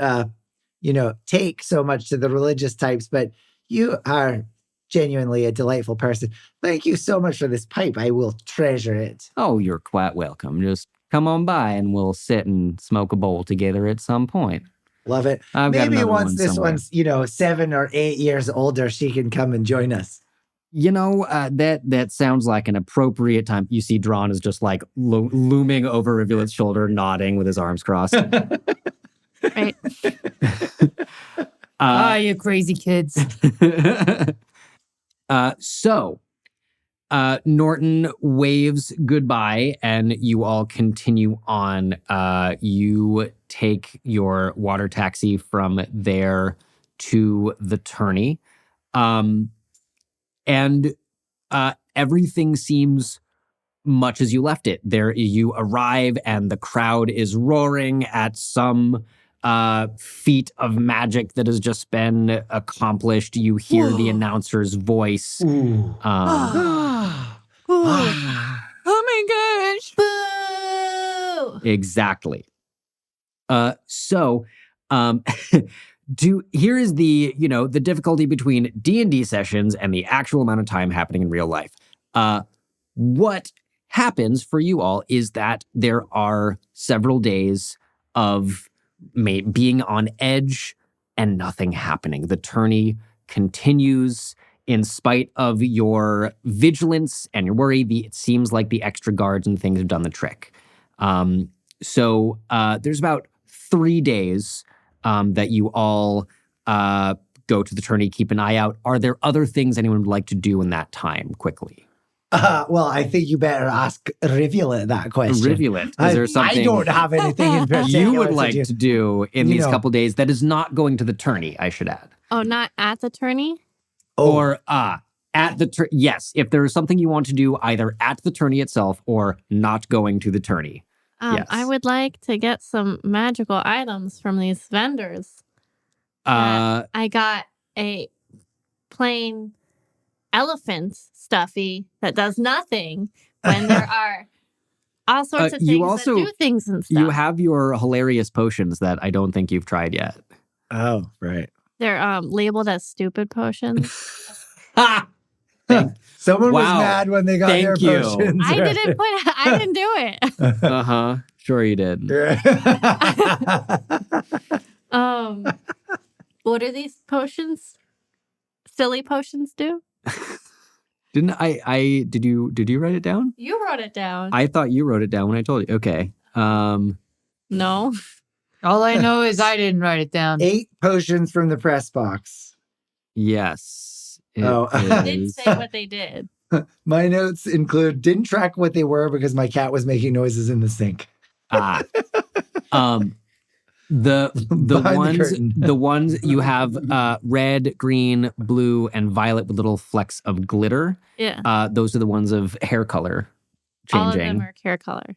take so much to the religious types, but you are genuinely a delightful person. Thank you so much for this pipe. I will treasure it. Oh, you're quite welcome. Just come on by and we'll sit and smoke a bowl together at some point. Love it. I've got Maybe another once one this somewhere. one's, 7 or 8 years older, she can come and join us. That sounds like an appropriate time. You see Drawn is just looming over Rivulet's shoulder, nodding with his arms crossed. Right. You crazy kids. So Norton waves goodbye and you all continue on. You take your water taxi from there to the tourney. And everything seems much as you left it. There you arrive and the crowd is roaring at some feat of magic that has just been accomplished. You hear the announcer's voice. Ooh. Oh my gosh. Boo! Exactly. So, here is the difficulty between D&D sessions and the actual amount of time happening in real life. What happens for you all is that there are several days of being on edge and nothing happening. The tourney continues in spite of your vigilance and your worry. It seems like the extra guards and things have done the trick. So there's about 3 days that you all go to the tourney, keep an eye out. Are there other things anyone would like to do in that time quickly? Well, I think you better ask Rivulet that question. Rivulet, is there something I don't have anything in particular you would like to do in these know. couple days that is not going to the tourney, I should add? Oh, not at the tourney? Or at the yes, if there is something you want to do either at the tourney itself or not going to the tourney. Yes. I would like to get some magical items from these vendors. I got a plain elephant stuffy that does nothing when there are all sorts of things that do things and stuff. You have your hilarious potions that I don't think you've tried yet. Oh, right. They're labeled as stupid potions. Someone was Wow. mad when they got their Thank you. potions. I didn't do it. Uh-huh. Sure you did. What do these potions? Silly potions do? Didn't I did you write it down? You wrote it down. I thought you wrote it down when I told you. Okay. No. All I know is I didn't write it down. 8 potions from the press box. Yes. It I didn't is. say what they did. My notes include didn't track what they were because my cat was making noises in the sink. The Behind the curtain. the ones you have red, green, blue, and violet with little flecks of glitter. Yeah. Those are the ones of hair color All of changing. them are hair color.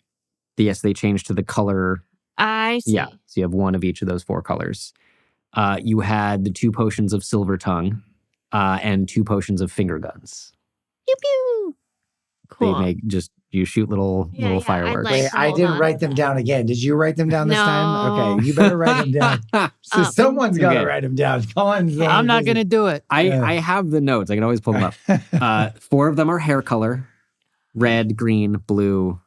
Yes, they change to the color. I see. Yeah. So you have one of each of those 4 colors. You had the 2 potions of silver tongue and 2 potions of finger guns. Pew pew. Cool. They make you shoot little Yeah, I'd fireworks. like- Wait, to I hold didn't on write to them that. down again. Did you write them down this time? No. Okay, you better write them down. So someone's got to Okay. write them down. Come on. I'm not going to do it. I have the notes. I can always pull them up. 4 of them are hair color: red, green, blue,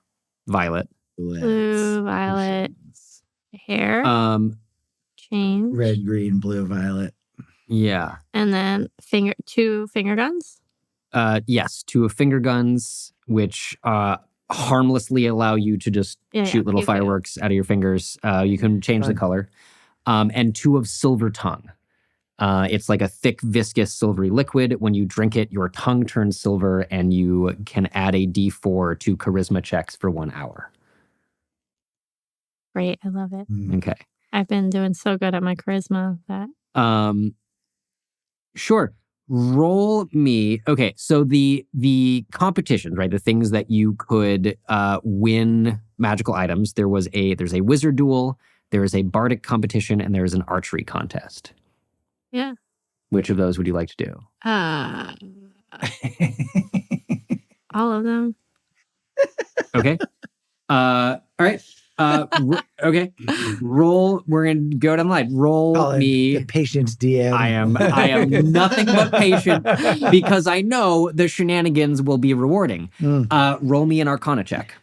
violet. Blue, violet, hair, change. Red, green, blue, violet. Yeah. And then 2 finger guns. Yes, 2 of finger guns, which harmlessly allow you to just shoot little pew, pew. fireworks out of your fingers. You can change the Fun. color. And 2 of silver tongue. It's like a thick, viscous, silvery liquid. When you drink it, your tongue turns silver, and you can add a D4 to charisma checks for 1 hour. Great. I love it. Okay. I've been doing so good at my charisma that. Sure. Roll me. Okay, so the competitions, right? The things that you could win magical items. There's a wizard duel, there is a bardic competition, and there is an archery contest. Yeah. Which of those would you like to do? All of them. Okay. All right. Okay. Roll. We're gonna go down the line. Roll Colin, me. the patient DM. I am nothing but patient because I know the shenanigans will be rewarding. Roll me an Arcana check.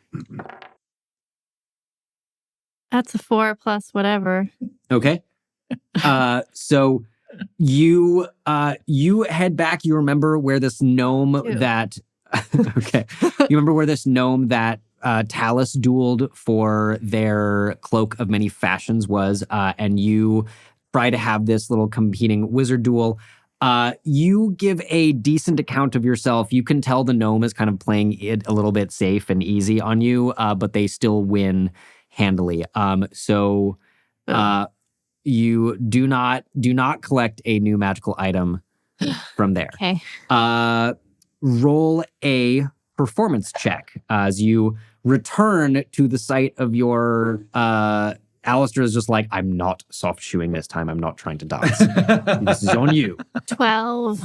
That's a 4 plus whatever. Okay. So you head back. You remember where this gnome Ew. that okay. You remember where this gnome that Talus dueled for their Cloak of Many Fashions was, and you try to have this little competing wizard duel. You give a decent account of yourself. You can tell the gnome is kind of playing it a little bit safe and easy on you, but they still win handily. So you do not collect a new magical item from there. Okay. Roll a performance check as you return to the site of your Alistair is just like, I'm not soft shoeing this time. I'm not trying to dance. This is on you. 12.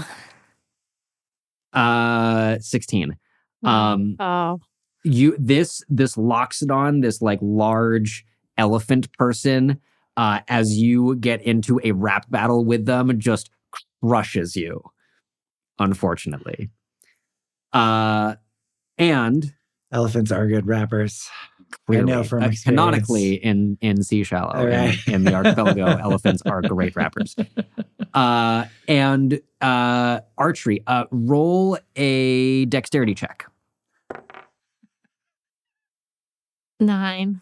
16. Oh. This Loxodon, this like large elephant person, as you get into a rap battle with them, just crushes you, unfortunately. And Elephants are good rappers. clearly, I know from experience. canonically in Sea Shallow, All right. in the archipelago, elephants are great rappers. And archery, roll a dexterity check. 9.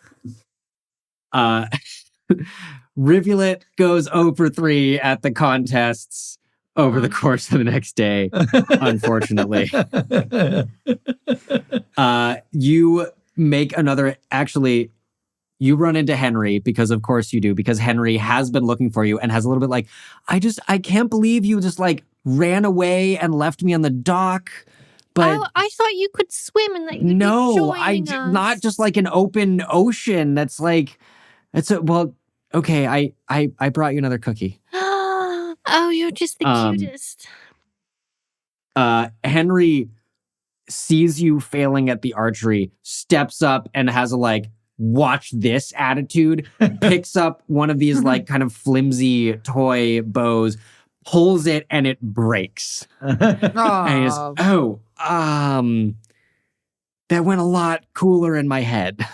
Rivulet goes 0 for 3 at the contests over the course of the next day, unfortunately. You make another, actually, you run into Henry, because of course you do, because Henry has been looking for you and has a little bit like, I can't believe you just like ran away and left me on the dock. But I thought you could swim and that you'd no, be joining us. not just like an open ocean. That's like, well, okay, I brought you another cookie. Oh, you're just the cutest. Henry sees you failing at the archery, steps up and has a like, watch this attitude, picks up one of these like kind of flimsy toy bows, pulls it, and it breaks. And he's, that went a lot cooler in my head.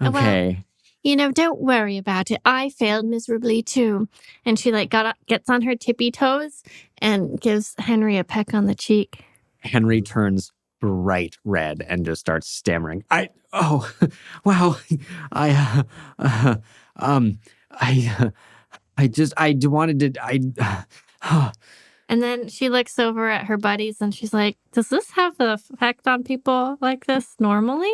Okay. Well, don't worry about it. I failed miserably too. And she like gets on her tippy toes and gives Henry a peck on the cheek. Henry turns bright red and just starts stammering. Wow. And then she looks over at her buddies and she's like, does this have the effect on people like this normally?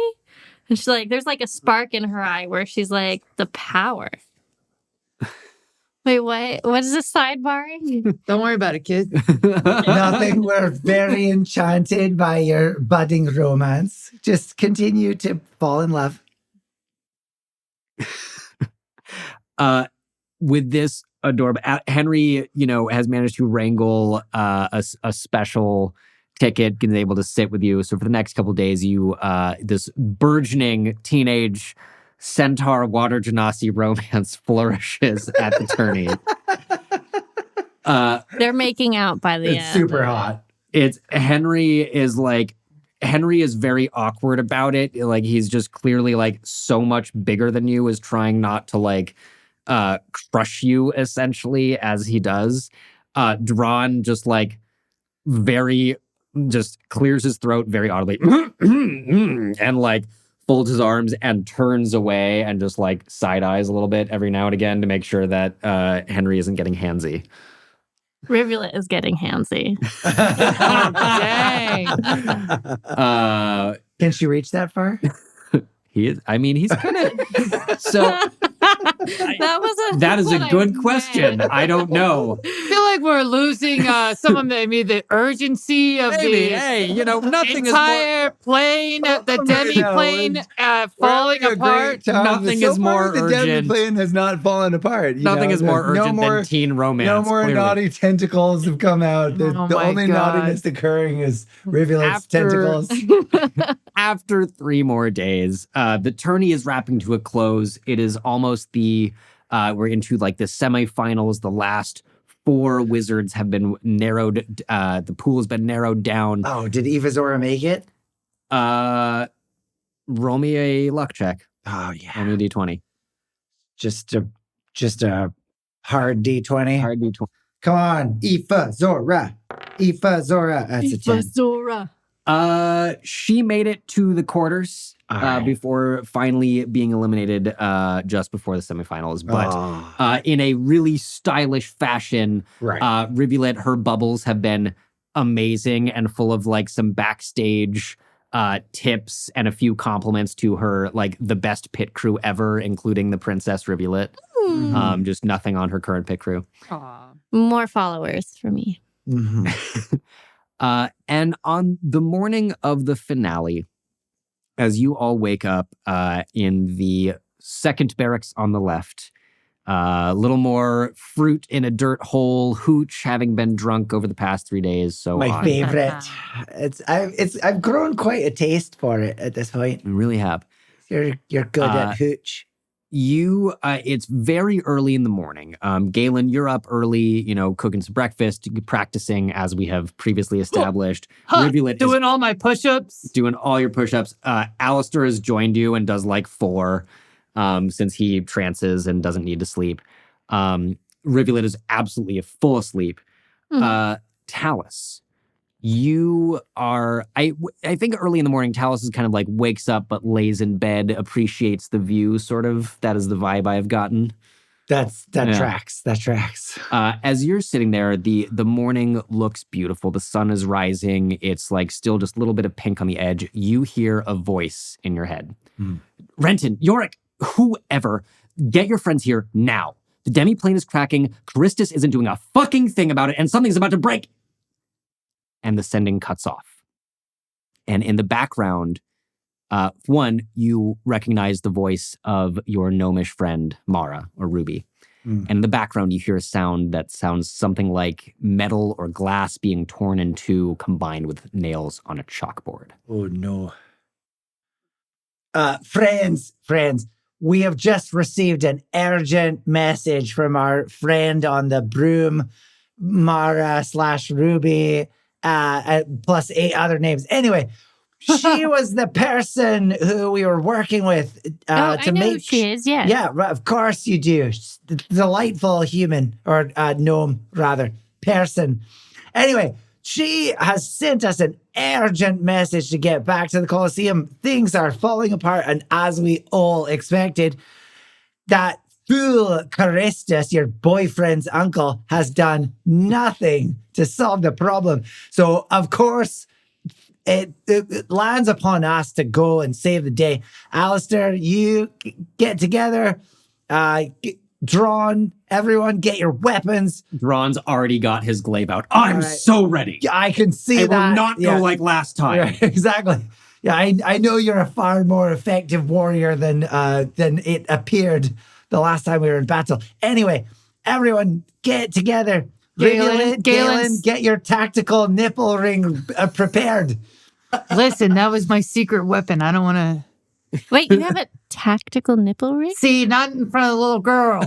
And she's like, there's like a spark in her eye where she's like, the power. Wait, what? What is this sidebarring? Don't worry about it, kid. Nothing. We're very enchanted by your budding romance. Just continue to fall in love. With this adorable, Henry, has managed to wrangle a special ticket, is able to sit with you. So for the next couple of days, you this burgeoning teenage centaur water genasi romance flourishes at the tourney. They're making out by the end. It's super hot. Henry is very awkward about it. Like he's just clearly like so much bigger than you, is trying not to like crush you essentially as he does. Drawn just like just clears his throat very audibly and like folds his arms and turns away and just like side eyes a little bit every now and again to make sure that Henry isn't getting handsy. Rivulet is getting handsy. Oh, dang. Can she reach that far? He is. I mean, he's kind of. So that is a good question. I don't know. I feel like we're losing some of the urgency of nothing entire plane, the demi-plane falling apart. Nothing is more urgent. The demi-plane has not fallen apart. Nothing is more urgent than teen romance. No more clearly. naughty tentacles have come out. The only naughtiness occurring is Rivulet's tentacles. After 3 more days, the tourney is wrapping to a close. It is almost we're into like the semifinals. The last 4 wizards have been narrowed. The pool has been narrowed down. Oh, did Eva Zora make it? Roll me a luck check. Oh yeah. Roll me a d20. Just a hard d20. Hard d20. Come on, Eva Zora. Eva Zora. That's a 10. Zora. She made it to the quarters before finally being eliminated just before the semifinals. But in a really stylish fashion, Rivulet, her bubbles have been amazing and full of like some backstage tips and a few compliments to her, like the best pit crew ever, including the Princess Rivulet. Just nothing on her current pit crew. More followers for me. Mm-hmm. And on the morning of the finale, as you all wake up in the second barracks on the left. A little more fruit in a dirt hole, hooch having been drunk over the past 3 days. So My on. favorite. I've grown quite a taste for it at this point. We really have. You're good at hooch. It's very early in the morning. Gay-Lynn, you're up early, cooking some breakfast, practicing as we have previously established. Rivulet doing all my push-ups. Doing all your push-ups. Alistair has joined you and does like 4, since he trances and doesn't need to sleep. Rivulet is absolutely full asleep. Talus, you are, I think early in the morning, Talus is kind of like wakes up but lays in bed, appreciates the view, sort of. That is the vibe I have gotten. That tracks. That tracks. As you're sitting there, the morning looks beautiful. The sun is rising. It's like still just a little bit of pink on the edge. You hear a voice in your head. Renton, Yorick, whoever, get your friends here now. The demi-plane is cracking. Christus isn't doing a fucking thing about it, and something's about to break. And the sending cuts off. And in the background, you recognize the voice of your gnomish friend, Mara, or Ruby. And in the background, you hear a sound that sounds something like metal or glass being torn in two, combined with nails on a chalkboard. Oh, no. Friends, we have just received an urgent message from our friend on the broom, Mara/Ruby, plus 8 other names. Anyway, she was the person who we were working with I know who she is, yeah. Yeah, of course you do. The delightful human, or gnome, rather, person. Anyway, she has sent us an urgent message to get back to the Colosseum. Things are falling apart, and as we all expected, that fool Charistus, your boyfriend's uncle, has done nothing to solve the problem. So, of course, it lands upon us to go and save the day. Alistair, you get together. Drawn, everyone, get your weapons. Drawn's already got his glaive out. I'm so ready. Yeah, I can see it that. Will not go like last time. Yeah, exactly. Yeah, I know you're a far more effective warrior than it appeared the last time we were in battle. Anyway, everyone get together. Gay-Lynn, get your tactical nipple ring prepared. Listen, that was my secret weapon. I don't want to... Wait, you have a tactical nipple ring? See, not in front of the little girl.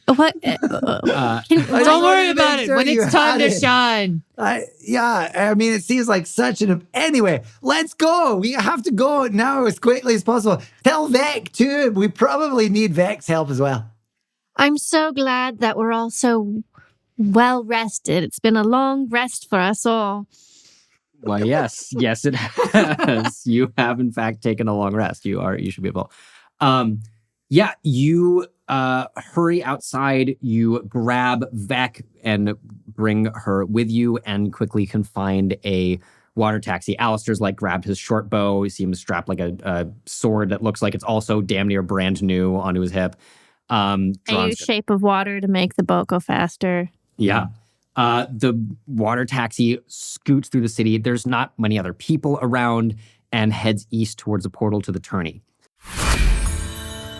What? Don't worry about it. When it's time to shine. It seems like such an... Anyway, let's go. We have to go now as quickly as possible. Tell Vec, too. We probably need Vec's help as well. I'm so glad that we're all so well rested. It's been a long rest for us all. Well, yes, it has. You have, in fact, taken a long rest. You should be able. You hurry outside. You grab Vec and bring her with you, and quickly can find a water taxi. Alistair's grabbed his short bow. You see him strapped a sword that looks like it's also damn near brand new onto his hip. I use Shape of Water to make the boat go faster. Yeah. The water taxi scoots through the city. There's not many other people around, and heads east towards a portal to the tourney.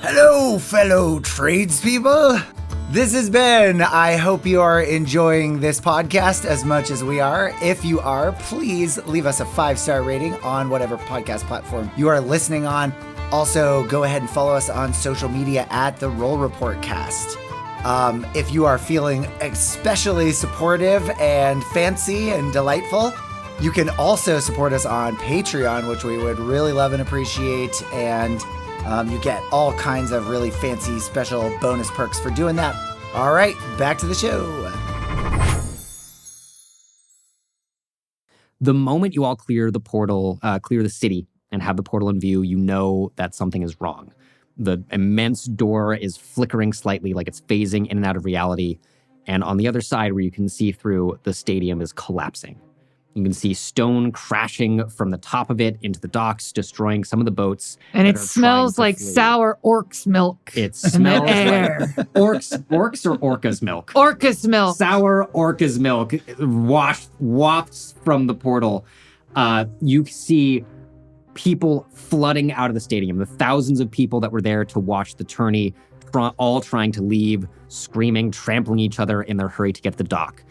Hello, fellow tradespeople. This is Ben. I hope you are enjoying this podcast as much as we are. If you are, please leave us a 5-star rating on whatever podcast platform you are listening on. Also, go ahead and follow us on social media at the Roll Report Cast. If you are feeling especially supportive and fancy and delightful, you can also support us on Patreon, which we would really love and appreciate. And you get all kinds of really fancy special bonus perks for doing that. All right, back to the show. The moment you all clear the portal, clear the city, and have the portal in view, you know that something is wrong. The immense door is flickering slightly, like it's phasing in and out of reality. And on the other side, where you can see through, the stadium is collapsing. You can see stone crashing from the top of it into the docks, destroying some of the boats. And it smells like sour orc's milk. It smells like orcs or orca's milk? Orca's milk. Sour orca's milk wafts from the portal. You see people flooding out of the stadium. The thousands of people that were there to watch the tourney, all trying to leave, screaming, trampling each other in their hurry to get to the dock.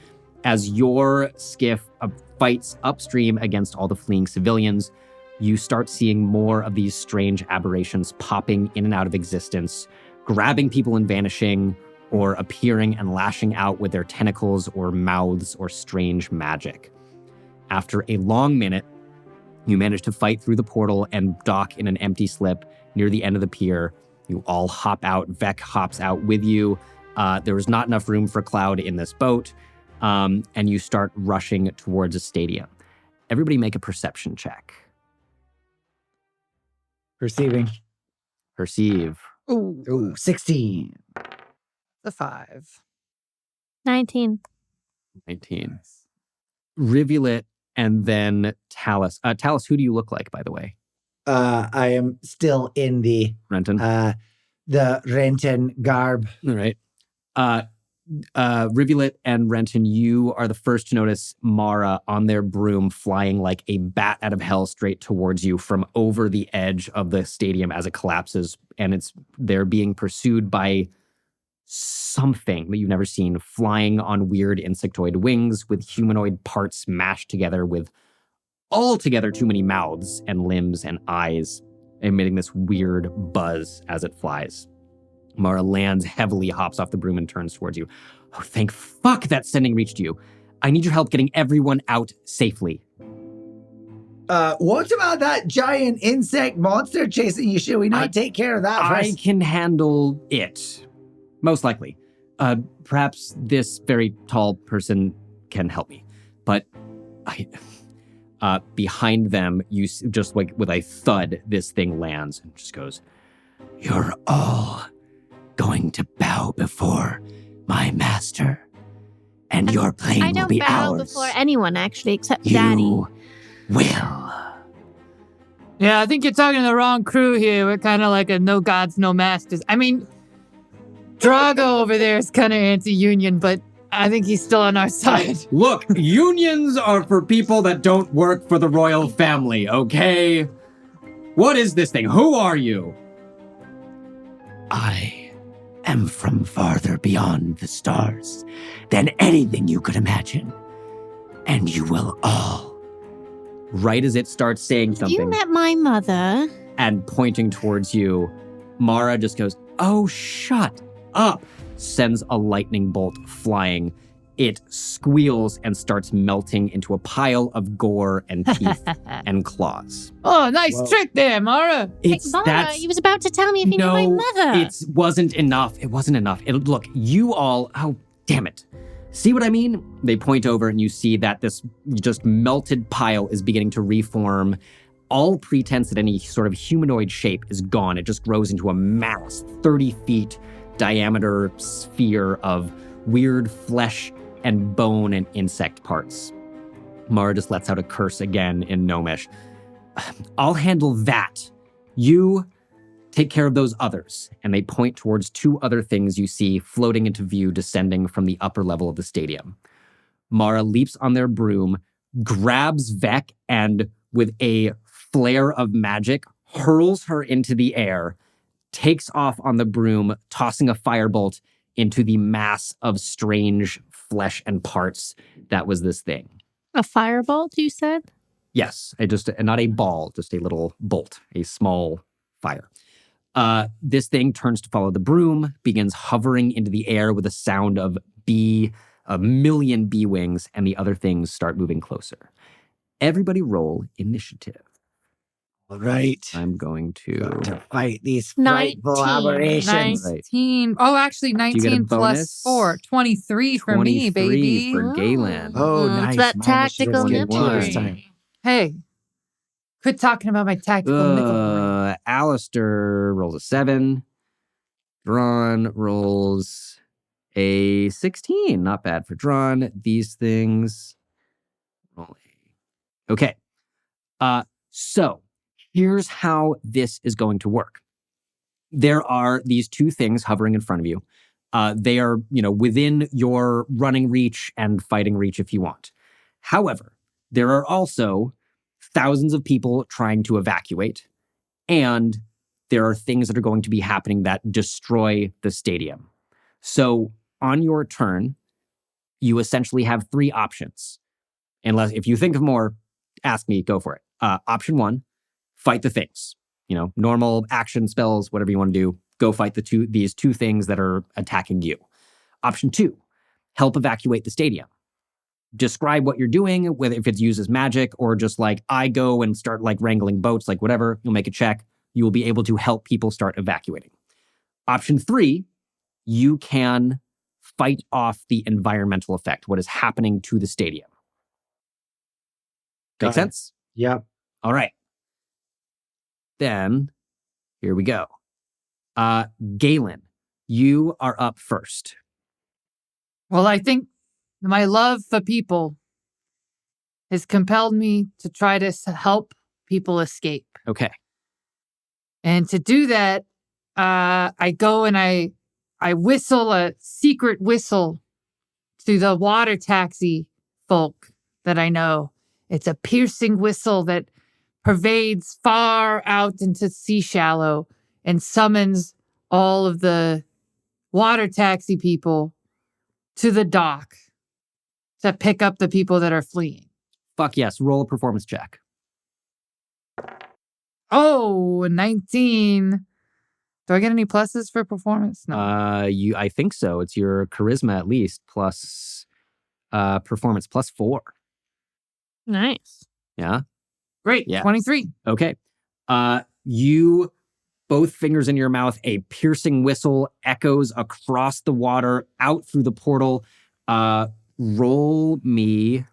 As your skiff fights upstream against all the fleeing civilians, you start seeing more of these strange aberrations popping in and out of existence, grabbing people and vanishing, or appearing and lashing out with their tentacles or mouths or strange magic. After a long minute, you manage to fight through the portal and dock in an empty slip near the end of the pier. You all hop out. Vec hops out with you. There was not enough room for Cloud in this boat, and you start rushing towards a stadium. Everybody make a perception check. Perceiving. Perceive. Ooh, 16. The 5. 19. 19. Rivulet and then Talus. Talus, who do you look like, by the way? I am still in the Renton? The Renton garb. All right. Rivulet and Renton, you are the first to notice Mara on their broom flying like a bat out of hell straight towards you from over the edge of the stadium as it collapses. And they're being pursued by something that you've never seen, flying on weird insectoid wings with humanoid parts mashed together with altogether too many mouths and limbs and eyes, emitting this weird buzz as it flies. Mara lands heavily, hops off the broom, and turns towards you. Oh, thank fuck that sending reached you. I need your help getting everyone out safely. What about that giant insect monster chasing you? Should we not take care of that I first? can handle it. Most likely. Perhaps this very tall person can help me. But behind them, you just like with a thud, this thing lands and just goes, "You're all going to bow before my master, and your plane will be ours. I don't bow before anyone, actually, except You Daddy. will." Yeah, I think you're talking to the wrong crew here. We're kind of like a no gods, no masters. I mean, Drago over there is kind of anti-union, but I think he's still on our side. Look, unions are for people that don't work for the royal family, okay? What is this thing? Who are you? I am from farther beyond the stars than anything you could imagine. And you will all. Right as it starts saying something You met my mother. and pointing towards you, Mara just goes, "Oh, shut up," sends a lightning bolt flying. It squeals and starts melting into a pile of gore and teeth and claws. Oh, nice Whoa. trick there, Mara. Mara, he was about to tell me if he knew my mother. It wasn't enough. It wasn't enough. Look, you all, oh, damn it. See what I mean? They point over and you see that this just melted pile is beginning to reform. All pretense at any sort of humanoid shape is gone. It just grows into a mass, 30 feet diameter sphere of weird flesh and bone and insect parts. Mara just lets out a curse again in Gnomish. "I'll handle that. You take care of those others." And they point towards two other things you see floating into view descending from the upper level of the stadium. Mara leaps on their broom, grabs Vec, and with a flare of magic, hurls her into the air, takes off on the broom, tossing a firebolt into the mass of strange flesh and parts that was this thing. A firebolt, you said? Yes, not a ball, just a little bolt, a small fire. This thing turns to follow the broom, begins hovering into the air with a sound of a million bee wings, and the other things start moving closer. Everybody roll initiative. All right. I'm going To fight these 19. frightful aberrations. 19. Oh, actually, you get a 19 plus bonus? 4. 23 for me, 23 baby. for Gay-Lynn. Oh, It's nice. that My tactical initiative's good too nipplery. this time. Hey, quit talking about my tactical nickel. Alistair rolls a 7. Drawn rolls a 16. Not bad for Drawn. These things roll a... Okay. So here's how this is going to work. There are these two things hovering in front of you. They are, within your running reach and fighting reach if you want. However, there are also thousands of people trying to evacuate, and there are things that are going to be happening that destroy the stadium. So on your turn, you essentially have 3 options. Unless, if you think of more, ask me, go for it. Option 1, fight the things. Normal action spells, whatever you want to do, go fight these two things that are attacking you. Option 2, help evacuate the stadium. Describe what you're doing, whether if it's uses magic or just like I go and start like wrangling boats, like whatever, you'll make a check. You will be able to help people start evacuating. Option 3, you can fight off the environmental effect, what is happening to the stadium. Make sense? Yep. All right. Then, here we go. Gay-Lynn, you are up first. Well, I think my love for people has compelled me to try to help people escape. Okay. And to do that, I go and I whistle a secret whistle to the water taxi folk that I know. It's a piercing whistle that pervades far out into sea shallow and summons all of the water taxi people to the dock to pick up the people that are fleeing. Fuck yes. Roll a performance check. Oh, 19. Do I get any pluses for performance? No. I think so. It's your charisma at least plus performance plus 4. Nice. Yeah. Great. Yeah. 23. Okay. You, both fingers in your mouth, a piercing whistle echoes across the water out through the portal. Roll me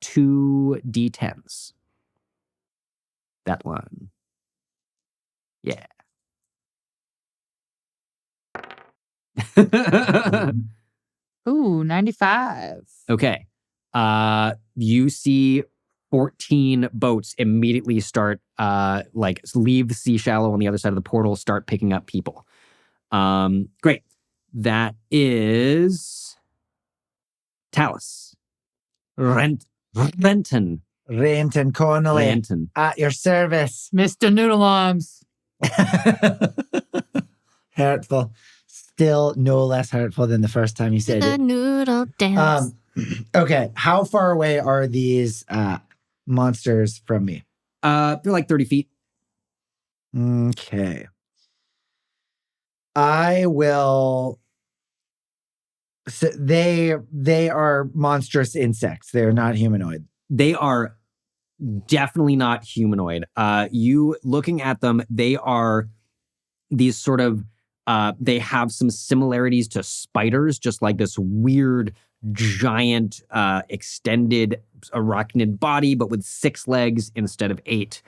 2 d10s. That one. Yeah. Ooh, 95. Okay. You see 14 boats immediately start, leave the sea shallow on the other side of the portal, start picking up people. Great. That is Talus. Renton. Renton Connolly. Renton. At your service. Mr. Noodle Arms. Hurtful. Still no less hurtful than the first time you said The it. noodle dance. Okay. How far away are these monsters from me? They're like 30 feet. Okay. I will. So they are monstrous insects. They are not humanoid. They are definitely not humanoid. You looking at them, they are these sort of, they have some similarities to spiders, just like this weird, giant, extended arachnid body, but with 6 legs instead of 8.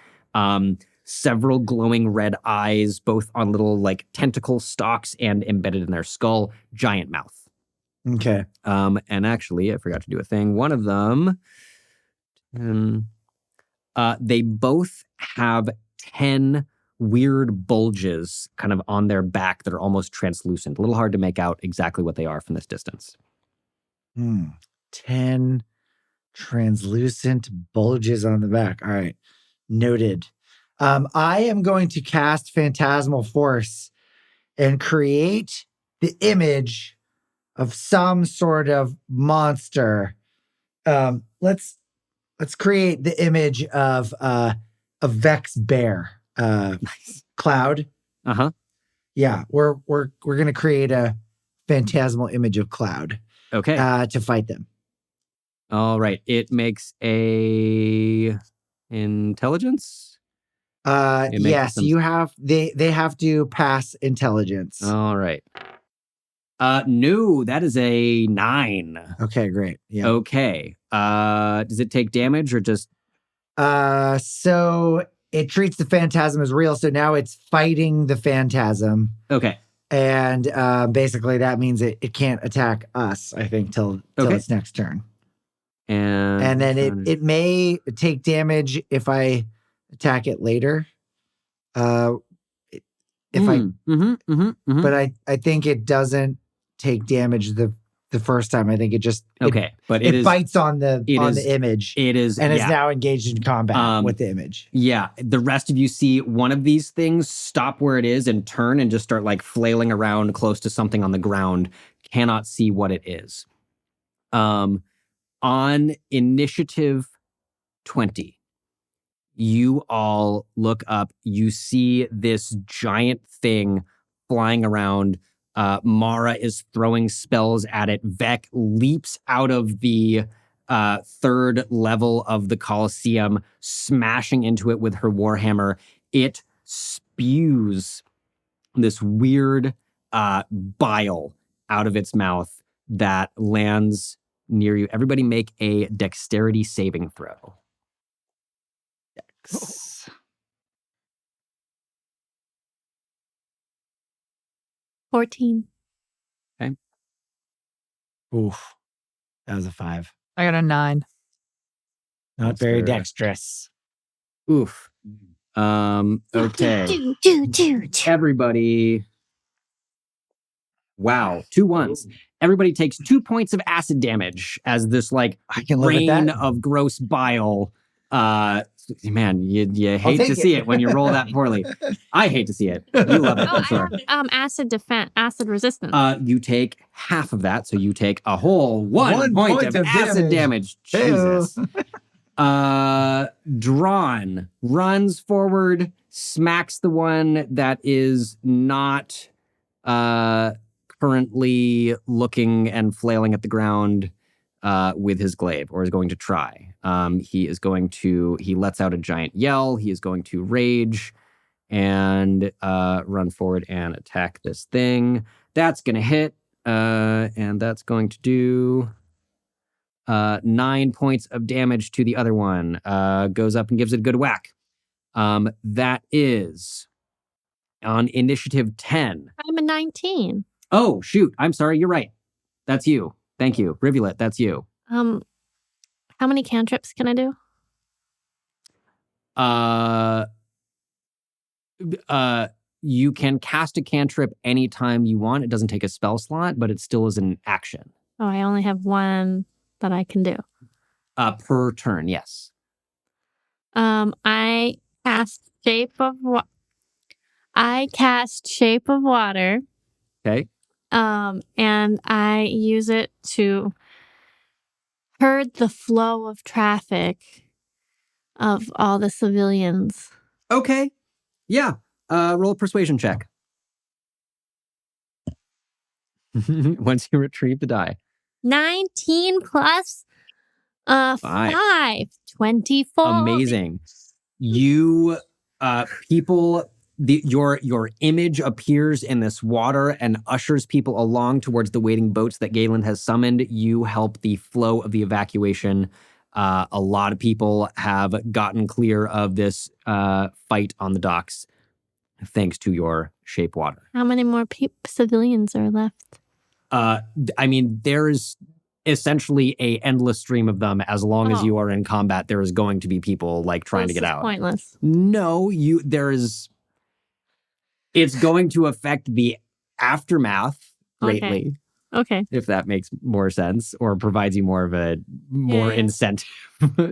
Several glowing red eyes, both on little like tentacle stalks and embedded in their skull, giant mouth. Okay. And actually, I forgot to do a thing. One of them, they both have 10 weird bulges kind of on their back that are almost translucent. A little hard to make out exactly what they are from this distance. 10 translucent bulges on the back. All right. Noted. I am going to cast Phantasmal Force and create the image of some sort of monster. Let's create the image of a Vex bear. Nice. Cloud. Uh-huh. Yeah, we're gonna create a phantasmal image of Cloud. Okay. To fight them. All right. It makes a intelligence. It makes Yes, some- you have. They have to pass intelligence. All right. No, that is a 9. Okay, great. Yeah. Okay. Does it take damage or just? So it treats the phantasm as real. So now it's fighting the phantasm. Okay. And basically that means it can't attack us, I think, till its next turn. And then it may take damage if I attack it later. But I think it doesn't take damage the the first time. I think it just but it bites on the image. It is, and is now engaged in combat with the image. Yeah, the rest of you see one of these things stop where it is and turn and just start like flailing around close to something on the ground. Cannot see what it is. On initiative 20, you all look up. You see this giant thing flying around. Mara is throwing spells at it. Vec leaps out of the third level of the Colosseum, smashing into it with her warhammer. It spews this weird bile out of its mouth that lands near you. Everybody make a dexterity saving throw. Dex. 14. Okay. Oof. That was a 5. I got a 9. Not That's very fair. dexterous. Oof. Okay. Everybody. Wow. 2 1s. Everybody takes 2 points of acid damage as this like I can live with rain that. of gross bile. Man, you hate to take see it. it when you roll that poorly. I hate to see it. You love it, Oh, I'm sure. I have acid resistance. You take half of that, so you take a whole 1 point of acid damage. Jesus. Drawn runs forward, smacks the one that is not currently looking and flailing at the ground with his glaive, or is going to try. He lets out a giant yell. He is going to rage and run forward and attack this thing. That's going to hit, and that's going to do 9 points of damage to the other one. Goes up and gives it a good whack. That is on initiative 10. I'm a 19. Oh, shoot. I'm sorry. You're right. That's you. Thank you. Rivulet, that's you. How many cantrips can I do? You can cast a cantrip anytime you want. It doesn't take a spell slot, but it still is an action. Oh, I only have one that I can do. Per turn, yes. I cast Shape of Water. Okay. And I use it to herd the flow of traffic of all the civilians. Okay. Yeah. Roll a persuasion check. Once you retrieve the die. 19 plus 5. 24. Amazing. You people, your image appears in this water and ushers people along towards the waiting boats that Gay-Lynn has summoned. You help the flow of the evacuation. A lot of people have gotten clear of this fight on the docks thanks to your shape water. How many more civilians are left? I mean, there's essentially a endless stream of them. As long as you are in combat, there is going to be people like trying to get out. Pointless. No, it's going to affect the aftermath greatly. Okay. If that makes more sense or provides you more of a incentive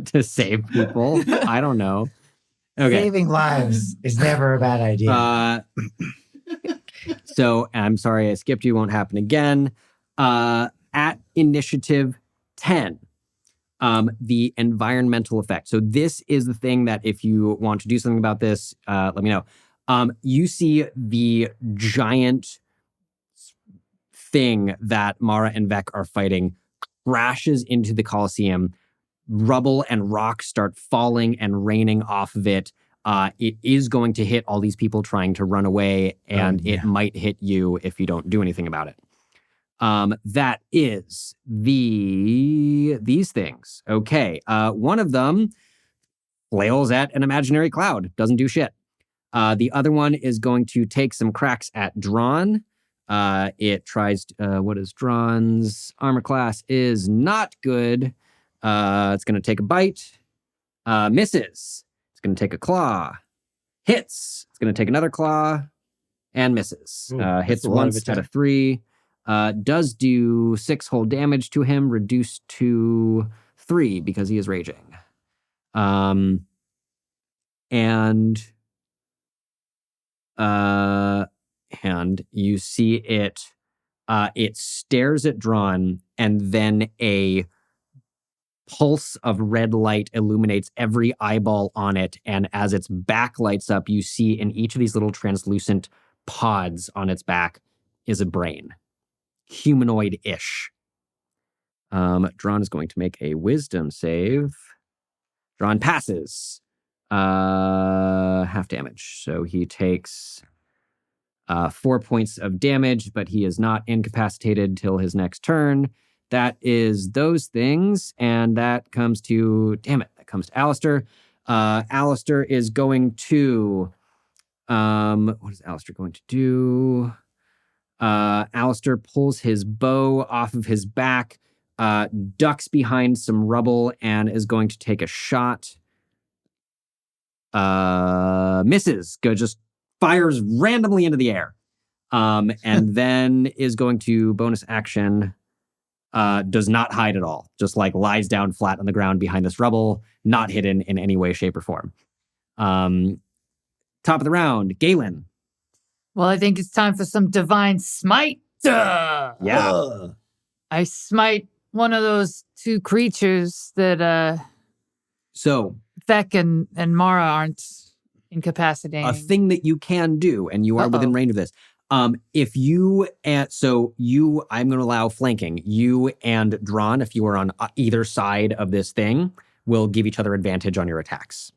to save people. I don't know. Okay. Saving lives is never a bad idea. So I'm sorry I skipped you. Won't happen again. At initiative 10, the environmental effect. So this is the thing that if you want to do something about this, let me know. You see the giant thing that Mara and Vec are fighting crashes into the Colosseum. Rubble and rocks start falling and raining off of it. It is going to hit all these people trying to run away, and it might hit you if you don't do anything about it. That is these things. Okay. One of them flails at an imaginary cloud. Doesn't do shit. The other one is going to take some cracks at Drawn. It tries what is Drawn's armor class is not good. It's going to take a bite. Misses. It's going to take a claw. Hits. It's going to take another claw and misses. Ooh, Hits a lot of once out of 3. does do 6 whole damage to him, reduced to 3 because he is raging. And you see it. It stares at Drawn, and then a pulse of red light illuminates every eyeball on it. And as its back lights up, you see in each of these little translucent pods on its back is a brain. Humanoid-ish. Drawn is going to make a wisdom save. Drawn passes. Half damage. So he takes 4 points of damage, but he is not incapacitated till his next turn. That is those things, and that comes to, that comes to Alistair. Alistair is going to, what is Alistair going to do? Alistair pulls his bow off of his back, ducks behind some rubble, and is going to take a shot. Misses. Just fires randomly into the air. And then is going to bonus action. Does not hide at all. Just like lies down flat on the ground behind this rubble, not hidden in any way, shape, or form. Top of the round, Gay-Lynn. Well, I think it's time for some divine smite. Yeah. I smite one of those 2 creatures that So Thek and Mara aren't incapacitating. a thing that you can do, and you are within range of this. If you I'm going to allow flanking. You and Drawn, if you are on either side of this thing, will give each other advantage on your attacks.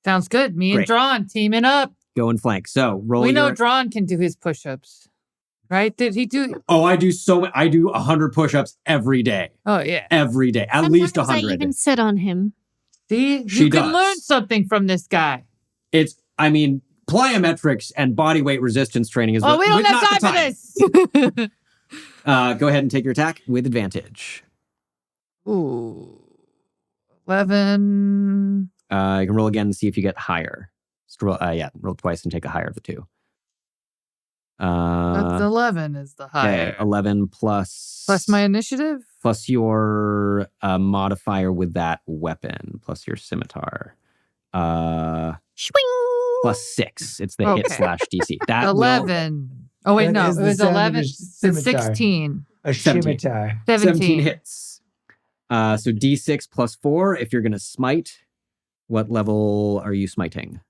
Sounds good. Me Great. and Drawn teaming up. Go and flank. So roll. We know Drawn can do his push-ups, right? Did he do? Oh, I do 100 push-ups every day. Oh yeah, Every day, at Sometimes least I 100. even sit on him. see, She you can does. learn something from this guy. Plyometrics and body weight resistance training is. Oh, we don't not have the time for this. Go ahead and take your attack with advantage. Ooh, 11. You can roll again and see if you get higher. Just roll twice and take a higher of the 2. That's 11 is the higher. Okay, 11 plus Plus my initiative. plus your modifier with that weapon plus your scimitar. Swing! Plus 6. It's the hit Okay. /DC. That 11. Oh wait, That no, is it the was sound of 11. a scimitar. 16. A 17. scimitar. 17 hits. So D6 plus 4 if you're going to smite. What level are you smiting?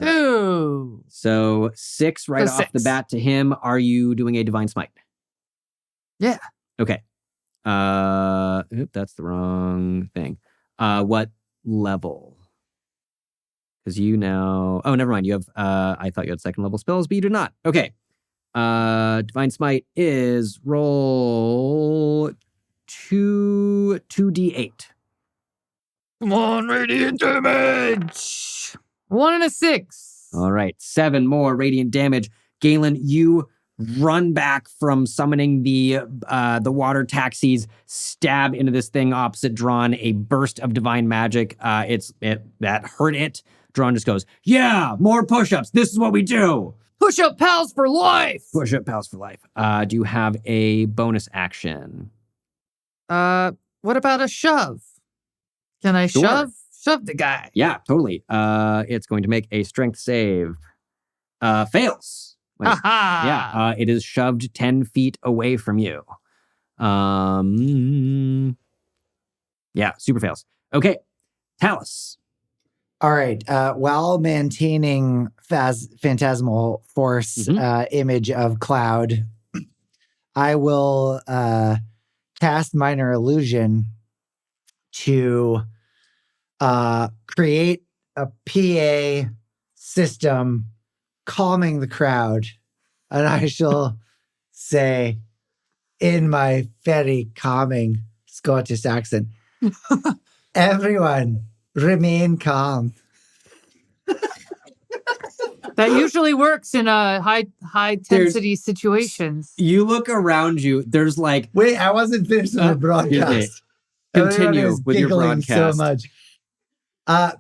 Ooh. So 6 right So off the 6. bat to him. Are you doing a divine smite? Yeah. Okay. That's the wrong thing. What level? Because you now... Oh, never mind. You have... I thought you had 2nd level spells, but you do not. Okay. Divine Smite is roll 2d8. Come on, radiant damage. 1 and a 6. All right. 7 more radiant damage. Gay-Lynn, you run back from summoning the water taxis, stab into this thing opposite Drawn, a burst of divine magic. That hurt it. Drawn just goes, yeah, more push-ups. This is what we do. Push up pals for life. Push-up pals for life. Do you have a bonus action? What about a shove? Can I Sure. shove the guy? Yeah, totally. It's going to make a strength save. Fails. Wait, Aha. yeah, it is shoved 10 feet away from you. Yeah, super fails. Okay, Talus. All right. While maintaining phantasmal force image of Cloud, I will cast Minor Illusion to create a PA system calming the crowd. And I shall say, in my very calming Scottish accent, everyone remain calm. That usually works in high tensity situations. You look around you, there's like... Wait, I wasn't finished with the broadcast. Continue Everyone is with your giggling broadcast. so much.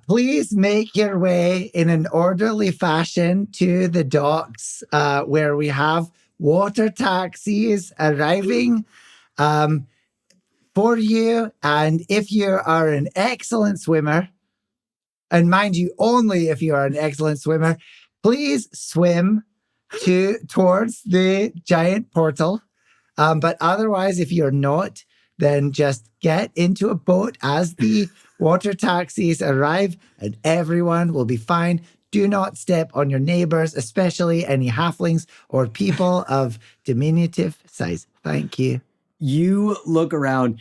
Please make your way in an orderly fashion to the docks where we have water taxis arriving for you. And if you are an excellent swimmer, and mind you, only if you are an excellent swimmer, please swim towards the giant portal. But otherwise, if you're not, then just get into a boat as the water taxis arrive and everyone will be fine. Do not step on your neighbors, especially any halflings or people of diminutive size. Thank you. You look around,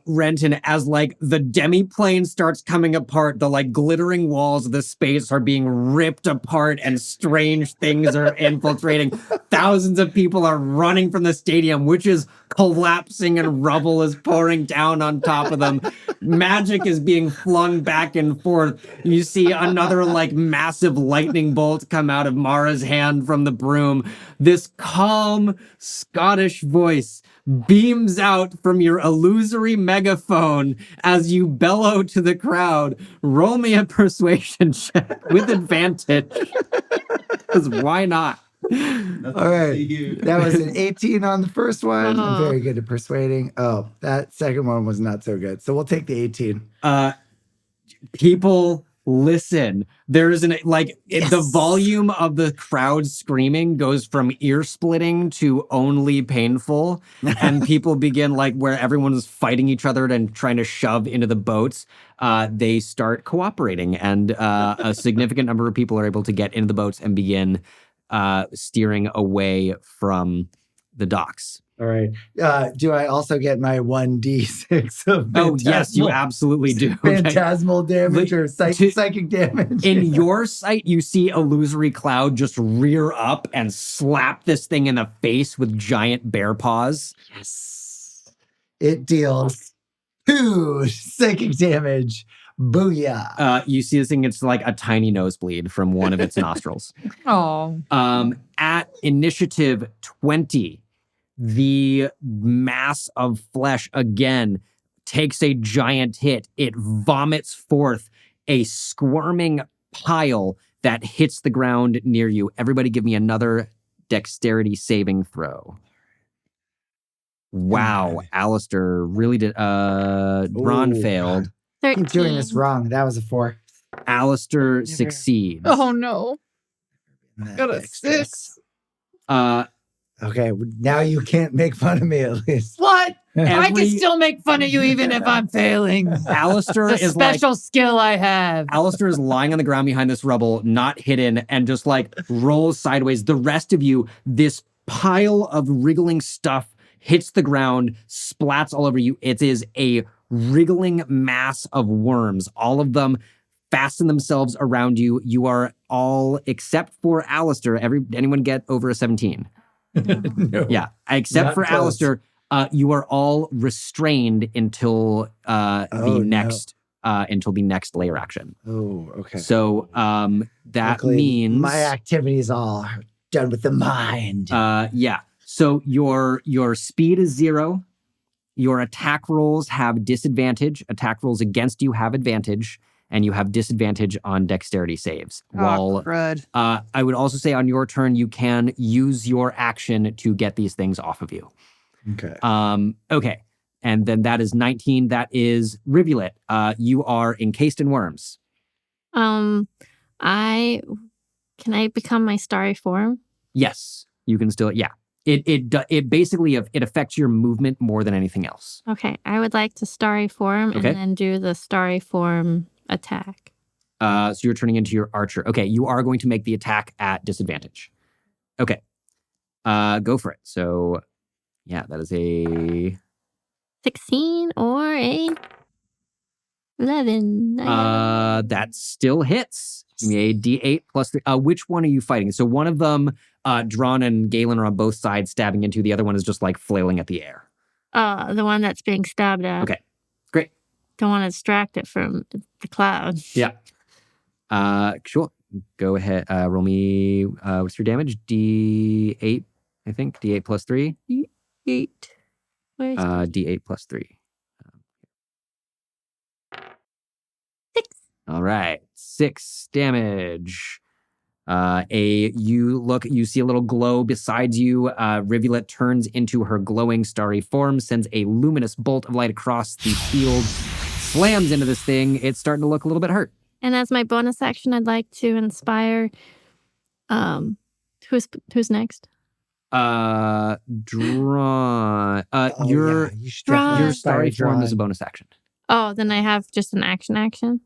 Renton, as like the demi-plane starts coming apart, the like glittering walls of the space are being ripped apart and strange things are infiltrating. Thousands of people are running from the stadium, which is collapsing and rubble is pouring down on top of them. Magic is being flung back and forth. You see another like massive lightning bolt come out of Mara's hand from the broom. This calm Scottish voice beams out from your illusory megaphone as you bellow to the crowd. Roll me a persuasion check with advantage. Because why not? All right. That was an 18 on the first one. I'm very good at persuading. Oh, that second one was not so good. So we'll take the 18. People listen. There is the volume of the crowd screaming goes from ear splitting to only painful. And people begin where everyone is fighting each other and trying to shove into the boats. They start cooperating and a significant number of people are able to get into the boats and begin steering away from the docks. All right. Do I also get my 1d6 of Oh, yes, you absolutely do. Phantasmal damage or psychic damage? In your sight, you see illusory cloud just rear up and slap this thing in the face with giant bear paws. Yes. It deals 2 psychic damage. Booyah. You see this thing, it's like a tiny nosebleed from one of its nostrils. Oh. At initiative 20, the mass of flesh again takes a giant hit. It vomits forth a squirming pile that hits the ground near you. Everybody give me another dexterity saving throw. Wow, Alistair really did. Ron failed. 13. I'm doing this wrong. That was a 4. Alistair succeeds. Oh no. Got a 6. Okay, now you can't make fun of me at least. What? I can still make fun of you even if I'm failing. Alistair It's a is special skill I have. Alistair is lying on the ground behind this rubble, not hidden, and just rolls sideways. The rest of you, this pile of wriggling stuff hits the ground, splats all over you. It is a wriggling mass of worms. All of them fasten themselves around you. You are all, except for Alistair, anyone get over a 17? No. Yeah, except for close. Alistair, you are all restrained until the next layer action. Oh, okay. So that Luckily, means my activities all done with the mind. yeah. So your speed is 0. Your attack rolls have disadvantage. Attack rolls against you have advantage, and you have disadvantage on dexterity saves. Crud. I would also say on your turn, you can use your action to get these things off of you. Okay. Okay. And then that is 19. That is Rivulet. You are encased in worms. Can I become my starry form? Yes, you can still. Yeah. It basically it affects your movement more than anything else. Okay, I would like to starry form and then do the starry form attack. So you're turning into your archer. Okay, you are going to make the attack at disadvantage. Okay. Go for it. So yeah, that is a 16 or a 11. that still hits. Give me a D8 plus 3. Which one are you fighting? So one of them, Drawn and Gay-Lynn are on both sides stabbing into. The other one is just flailing at the air. The one that's being stabbed at. Okay, great. Don't want to distract it from the cloud. Yeah. Sure. Go ahead. Roll me. What's your damage? D8, I think. D8 plus 3. 8. Where's D8 plus 3. 6? All right. 6 damage. You see a little glow beside you. Rivulet turns into her glowing starry form, sends a luminous bolt of light across the field, slams into this thing. It's starting to look a little bit hurt. And as my bonus action, I'd like to inspire. Who's next? Drawn. You should definitely Your inspire starry form Drawn. is a bonus action. Oh, then I have just an action.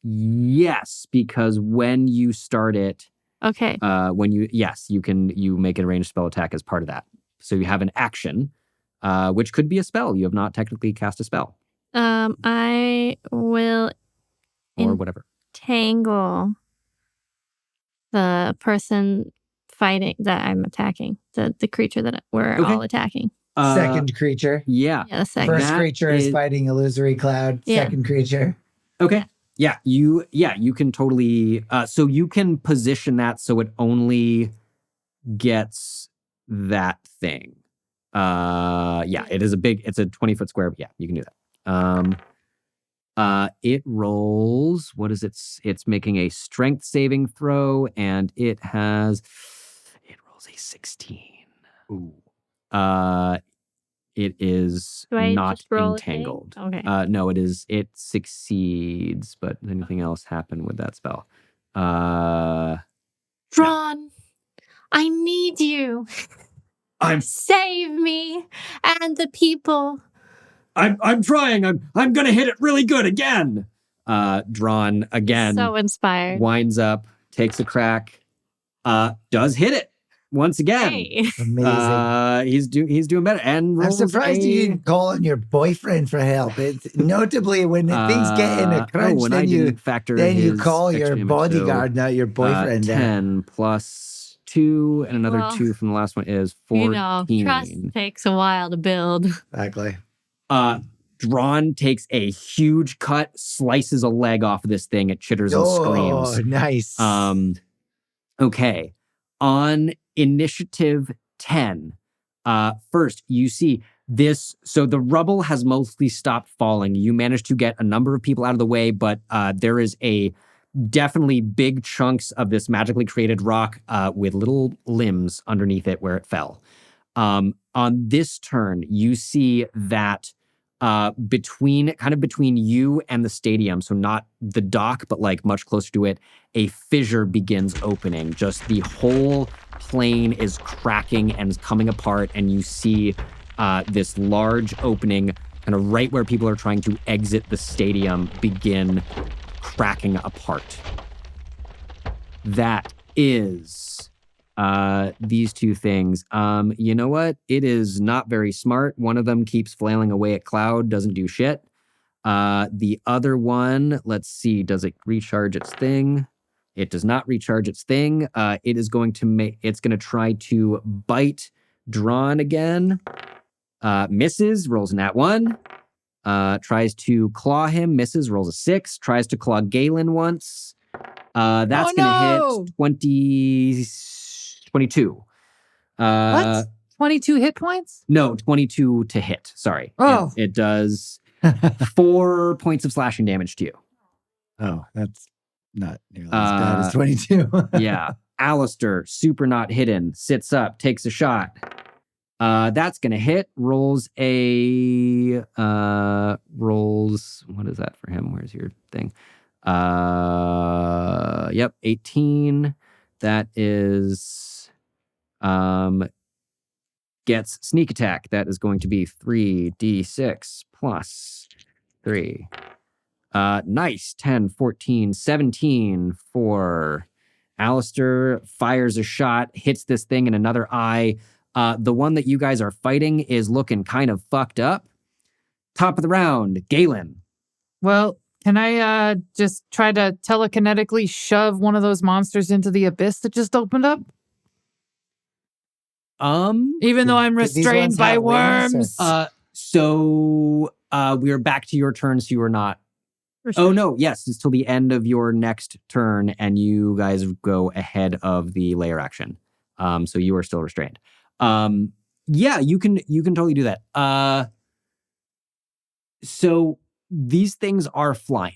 Yes, because when you start it, Okay. you make a ranged spell attack as part of that. So you have an action, which could be a spell. You have not technically cast a spell. I will Or whatever. tangle the person fighting that I'm attacking, the creature that we're all attacking. Second creature. Yeah. Yeah, the second. First creature is fighting illusory cloud. Yeah. Second creature. Okay. Yeah, you can totally so you can position that so it only gets that thing. It's a 20-foot square, but yeah, you can do that. It rolls, what is it? It's making a strength saving throw, and it rolls a 16. Ooh. It is Do I not just roll a entangled. thing? Okay. No, it is. It succeeds, but anything else happened with that spell? Drawn, I need you. Save me and the people. I'm trying. I'm gonna hit it really good again. Drawn again. So inspired. Winds up, takes a crack, does hit it once again. Hey. Amazing. He's doing better. And I'm surprised you didn't call on your boyfriend for help. It's notably when things get in a crunch, then you call your bodyguard, not your boyfriend. 10 plus 2, and another 2 from the last one is 14. Trust takes a while to build. Exactly. Drawn takes a huge cut, slices a leg off of this thing. It chitters and screams. Oh, nice. Okay. On initiative 10, first, you see this. So the rubble has mostly stopped falling. You managed to get a number of people out of the way, but there is definitely big chunks of this magically created rock with little limbs underneath it where it fell. On this turn, you see that between you and the stadium, so not the dock, but like much closer to it, a fissure begins opening. Just the whole plane is cracking and coming apart, and you see this large opening kind of right where people are trying to exit the stadium begin cracking apart. That is these two things. You know what? It is not very smart. One of them keeps flailing away at Cloud, doesn't do shit. The other one, let's see, does it recharge its thing? It does not recharge its thing. It's going to try to bite Drawn again. Misses, rolls a nat 1. Tries to claw him, misses, rolls a 6. Tries to claw Gay-Lynn once. That's going to hit 22. What? 22 hit points? No, 22 to hit. Sorry. Oh. It does 4 points of slashing damage to you. Oh, that's not nearly as bad as 22. Yeah. Alistair, super not hidden, sits up, takes a shot. That's going to hit. Rolls, what is that for him? Where's your thing? 18. That is, gets sneak attack. That is going to be 3d6 plus 3. Nice. 10, 14, 17 for Alistair. Fires a shot, hits this thing in another eye. The one that you guys are fighting is looking kind of fucked up. Top of the round, Gay-Lynn. Well, can I just try to telekinetically shove one of those monsters into the abyss that just opened up? Even though I'm restrained by worms. So we're back to your turn, so you are not. Oh no, yes, it's till the end of your next turn, and you guys go ahead of the layer action. So you are still restrained. Yeah, you can totally do that. So these things are flying.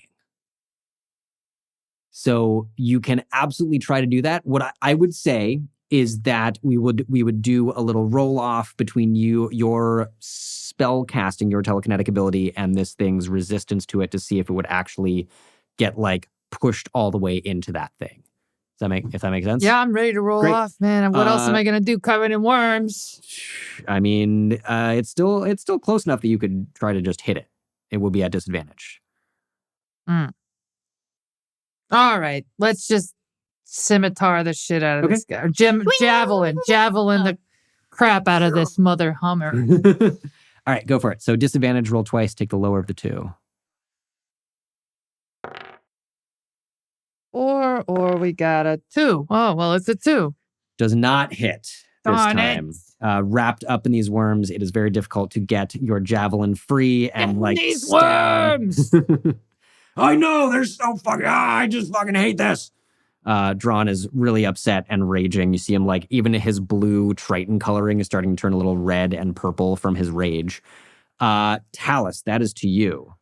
So you can absolutely try to do that. What I would say is that we would do a little roll off between your spell casting, your telekinetic ability, and this thing's resistance to it to see if it would actually get like pushed all the way into that thing. If that makes sense? Yeah, I'm ready to roll Great. off, man. And what else am I gonna do covered in worms? I mean, it's still close enough that you could try to just hit it. It will be at disadvantage. All right, let's just scimitar the shit out of this guy. Or javelin the crap out of this mother hummer. All right, go for it. So disadvantage, roll twice, take the lower of the two. Or we got a 2. Oh, well, it's a 2. Does not hit this Darn time. it. Wrapped up in these worms, it is very difficult to get your javelin free and Get like these stab. worms! I know, they're so fucking, I just fucking hate this. Drawn is really upset and raging. You see him like, even his blue Triton coloring is starting to turn a little red and purple from his rage. Talus, that is to you.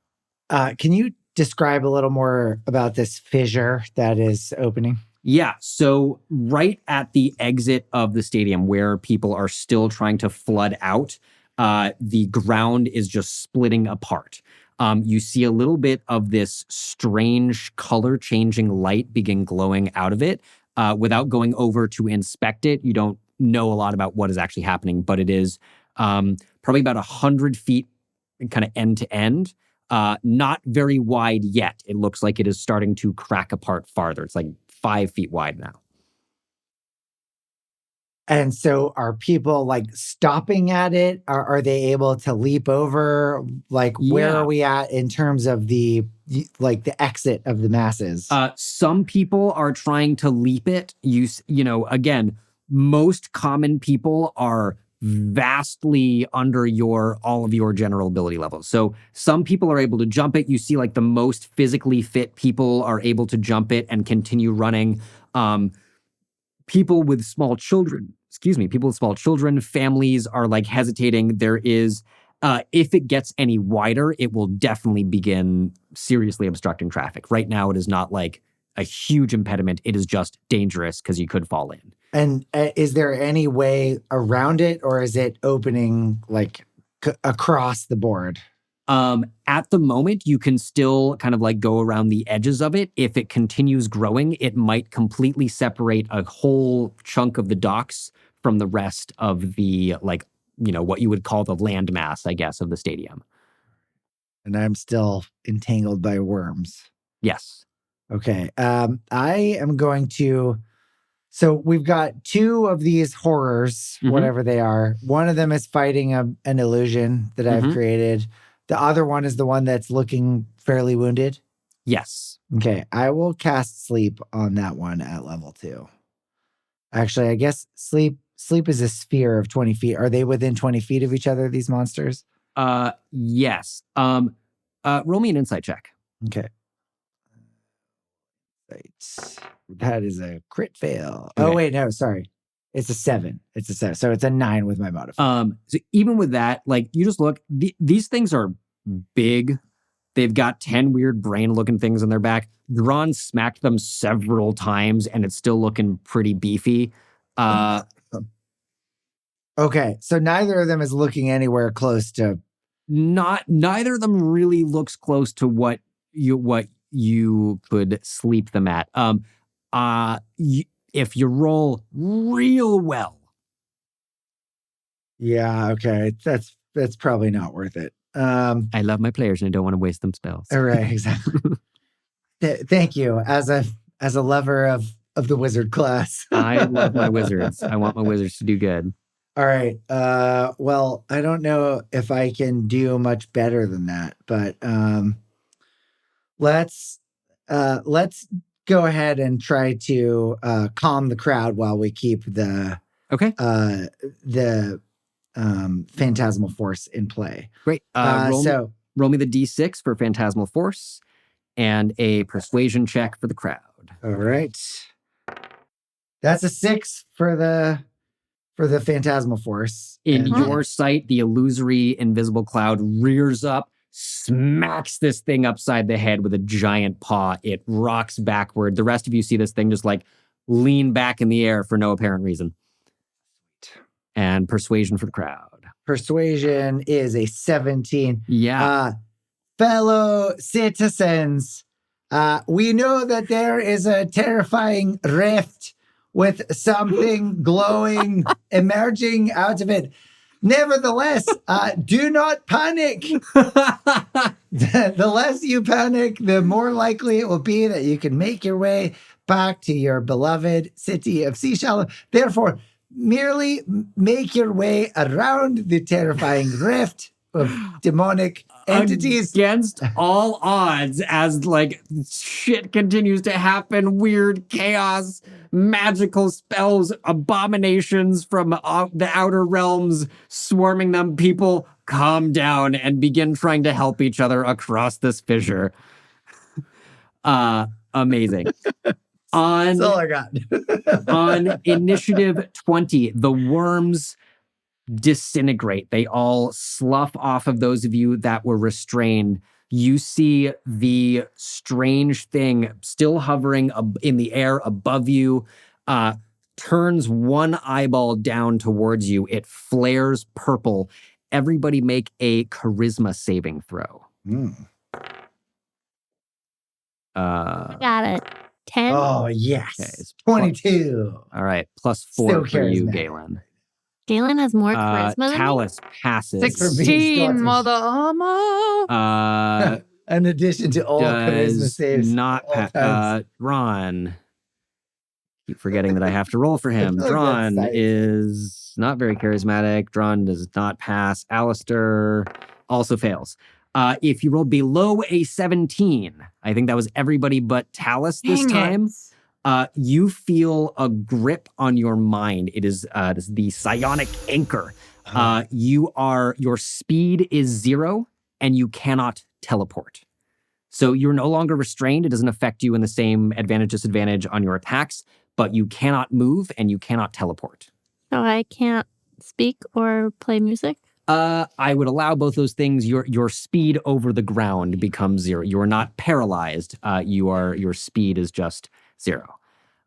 Can you describe a little more about this fissure that is opening? Yeah, so right at the exit of the stadium where people are still trying to flood out, the ground is just splitting apart. You see a little bit of this strange color-changing light begin glowing out of it. Without going over to inspect it, you don't know a lot about what is actually happening, but it is probably about 100 feet kind of end to end. Not very wide yet. It looks like it is starting to crack apart farther. It's like 5 feet wide now. And so are people like stopping at it? Are they able to leap over? Like, where Yeah. are we at in terms of the exit of the masses? Some people are trying to leap it. You know, again, most common people are vastly under all of your general ability levels. So some people are able to jump it. You see like the most physically fit people are able to jump it and continue running. People with small children, families are like hesitating. There is, if it gets any wider, it will definitely begin seriously obstructing traffic. Right now, it is not like a huge impediment. It is just dangerous because you could fall in. And is there any way around it, or is it opening like across the board? At the moment, you can still kind of like go around the edges of it. If it continues growing, it might completely separate a whole chunk of the docks from the rest of the, like, you know, what you would call the landmass, I guess, of the stadium. And I'm still entangled by worms. Yes. Okay. I am going to. So we've got 2 of these horrors, whatever they are. One of them is fighting an illusion that I've created. The other one is the one that's looking fairly wounded. Yes. Okay. I will cast sleep on that one at level 2. Actually, I guess sleep is a sphere of 20 feet. Are they within 20 feet of each other, these monsters? Yes. Roll me an insight check. Okay. Right. That is a crit fail. Okay. Oh, wait, no, sorry. It's a 7. It's a 7. So it's a 9 with my modifier. So even with that, like, you just look, these things are big. They've got 10 weird brain-looking things on their back. Drawn smacked them several times, and it's still looking pretty beefy. Okay, so neither of them is looking anywhere close to. Neither of them really looks close to what you could sleep them at. If you roll real well. Yeah, okay. That's probably not worth it. I love my players and I don't want to waste them spells. All right, exactly. Thank you. As a lover of the wizard class. I love my wizards. I want my wizards to do good. All right. Well, I don't know if I can do much better than that, but let's go ahead and try to calm the crowd while we keep the phantasmal force in play. Great. Roll me the D6 for phantasmal force and a persuasion check for the crowd. All right. That's a 6 for the phantasmal force. In your sight, the illusory invisible cloud rears up, smacks this thing upside the head with a giant paw. It rocks backward. The rest of you see this thing just like lean back in the air for no apparent reason. And persuasion for the crowd. Persuasion is a 17. Yeah. Fellow citizens, we know that there is a terrifying rift with something glowing emerging out of it. Nevertheless, do not panic. The less you panic, the more likely it will be that you can make your way back to your beloved city of Seashell. Therefore, merely make your way around the terrifying rift of demonic entities. Against all odds, as like shit continues to happen, weird chaos, magical spells, abominations from the outer realms swarming them, people calm down and begin trying to help each other across this fissure. Amazing. That's all I got. On initiative 20, the worms disintegrate. They all slough off of those of you that were restrained. You see the strange thing still hovering in the air above you, turns one eyeball down towards you. It flares purple. Everybody make a charisma saving throw. Got it. 10. Oh, yes. Okay, it's 22. All right, +4 Still for you, charismatic. Gay-Lynn. Gay-Lynn has more charisma than me? Talus passes. 16, mother In addition to all charisma Does saves. not all pass. times. Dron. Keep forgetting that I have to roll for him. Oh, Dron that's nice. is not very charismatic. Dron does not pass. Alistair also fails. If you roll below a 17, I think that was everybody but Talus this time. You feel a grip on your mind. It is the psionic anchor. Your speed is 0 and you cannot teleport. So you're no longer restrained. It doesn't affect you in the same advantage-disadvantage on your attacks, but you cannot move and you cannot teleport. So I can't speak or play music? I would allow both those things. Your speed over the ground becomes 0. You are not paralyzed. Your speed is just 0.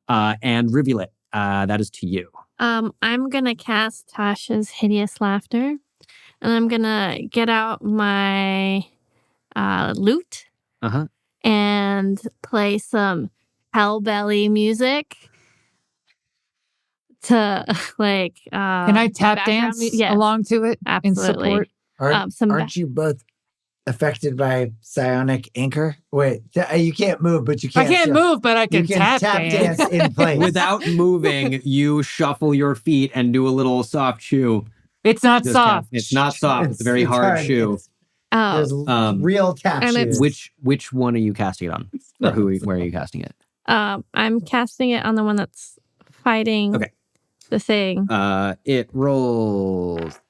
And Rivulet, that is to you. I'm gonna cast Tasha's Hideous Laughter, and I'm gonna get out my lute and play some Hellbelly music to like. Can I tap background dance yes, along to it absolutely. in support? Aren't you both affected by psionic anchor? Wait, you can't move, but you I can't. can't move, but I You can tap dance. in place. Without moving, you shuffle your feet and do a little soft chew. It's not soft. It's not soft. It's a very hard chew. There's real tap and shoes. Which one are you casting it on? Or where are you casting it? I'm casting it on the one that's fighting the thing. It rolls.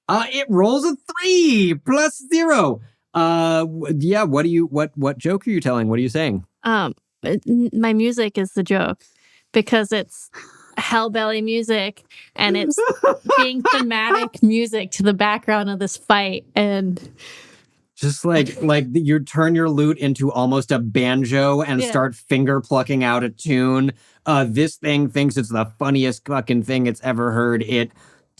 It rolls a 3 plus 0. Yeah. What joke are you telling? What are you saying? My music is the joke because it's Hellbelly music and it's being thematic music to the background of this fight and just like you turn your lute into almost a banjo and start finger plucking out a tune. This thing thinks it's the funniest fucking thing it's ever heard. It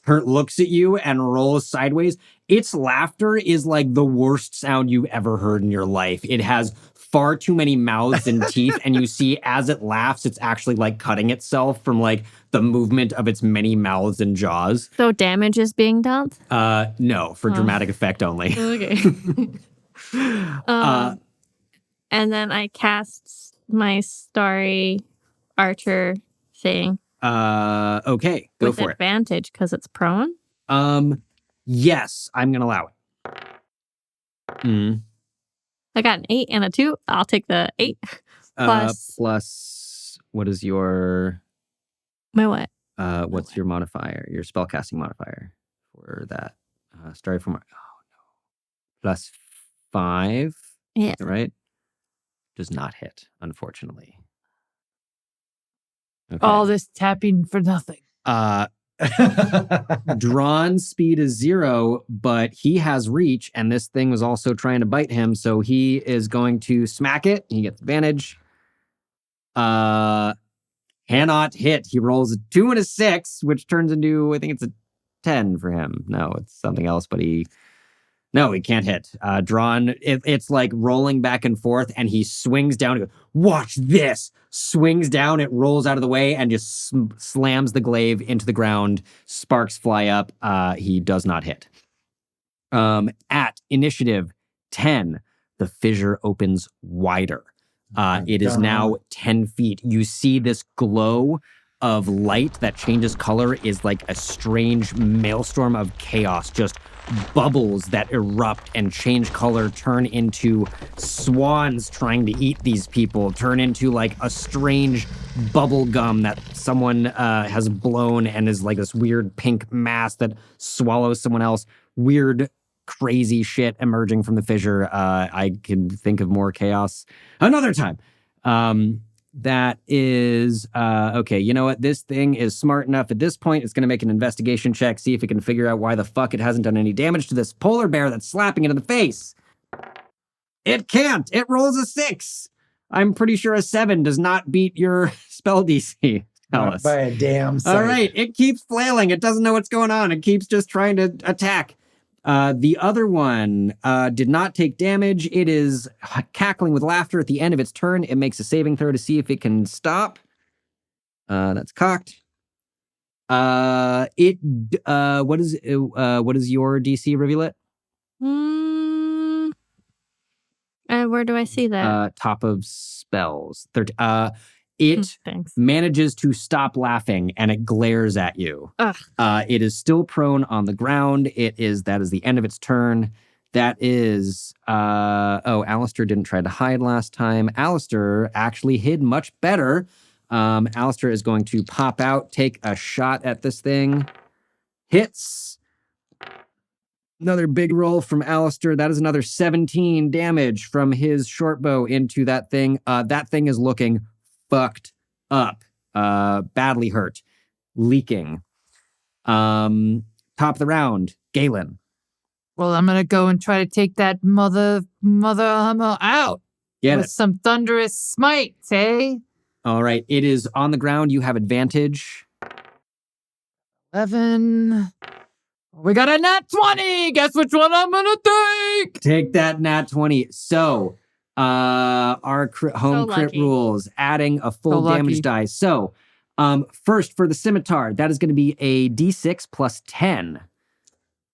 looks at you and rolls sideways. Its laughter is like the worst sound you've ever heard in your life. It has far too many mouths and teeth, and you see as it laughs, it's actually like cutting itself from like the movement of its many mouths and jaws. so damage is being dealt? No, for dramatic effect only. Okay. And then I cast my starry archer thing. Okay, go with for advantage because it's prone. it. Yes, I'm gonna allow it. I got an 8 and a 2. I'll take the 8 plus what is your my what? What's your modifier? Your spellcasting modifier for that? Starry from +5. Yeah. Right. Does not hit, unfortunately. Okay. All this tapping for nothing. Drawn speed is 0, but he has reach, and this thing was also trying to bite him, so he is going to smack it. He gets advantage. Cannot hit. He rolls a 2 and a 6, which turns into, I think it's a 10 for him. No, it's something else, but he can't hit. Drawn, it's like rolling back and forth, and he swings down and goes, watch this! Swings down, it rolls out of the way, and just slams the glaive into the ground. Sparks fly up. He does not hit. At initiative 10, the fissure opens wider. It is now 10 feet. You see this glow of light that changes color is like a strange maelstrom of chaos, just bubbles that erupt and change color, turn into swans trying to eat these people, turn into like a strange bubble gum that someone has blown and is like this weird pink mass that swallows someone else. Weird, crazy shit emerging from the fissure. I can think of more chaos another time. That is, okay, you know what? This thing is smart enough at this point. It's going to make an investigation check, see if it can figure out why the fuck it hasn't done any damage to this polar bear that's slapping it in the face. It can't. It rolls a 6. I'm pretty sure a 7 does not beat your spell DC. Tell us. By a damn sight. All right, it keeps flailing. It doesn't know what's going on. It keeps just trying to attack. The other one did not take damage. It is cackling with laughter at the end of its turn. It makes a saving throw to see if it can stop. That's cocked. What is your DC, Rivulet? Where do I see that? Top of spells. It manages to stop laughing, and it glares at you. It is still prone on the ground. That is the end of its turn. That is, Alistair didn't try to hide last time. Alistair actually hid much better. Alistair is going to pop out, take a shot at this thing. Hits. Another big roll from Alistair. That is another 17 damage from his short bow into that thing. That thing is looking fucked up, badly hurt, leaking. Top of the round, Gay-Lynn. Well, I'm gonna go and try to take that mother out with some thunderous smites, eh? All right, it is on the ground. You have advantage. 11. We got a nat 20. Guess which one I'm gonna take? Take that nat 20. So. Our home crit rules, adding a full damage die. So, first for the scimitar, that is going to be a D6 plus 10.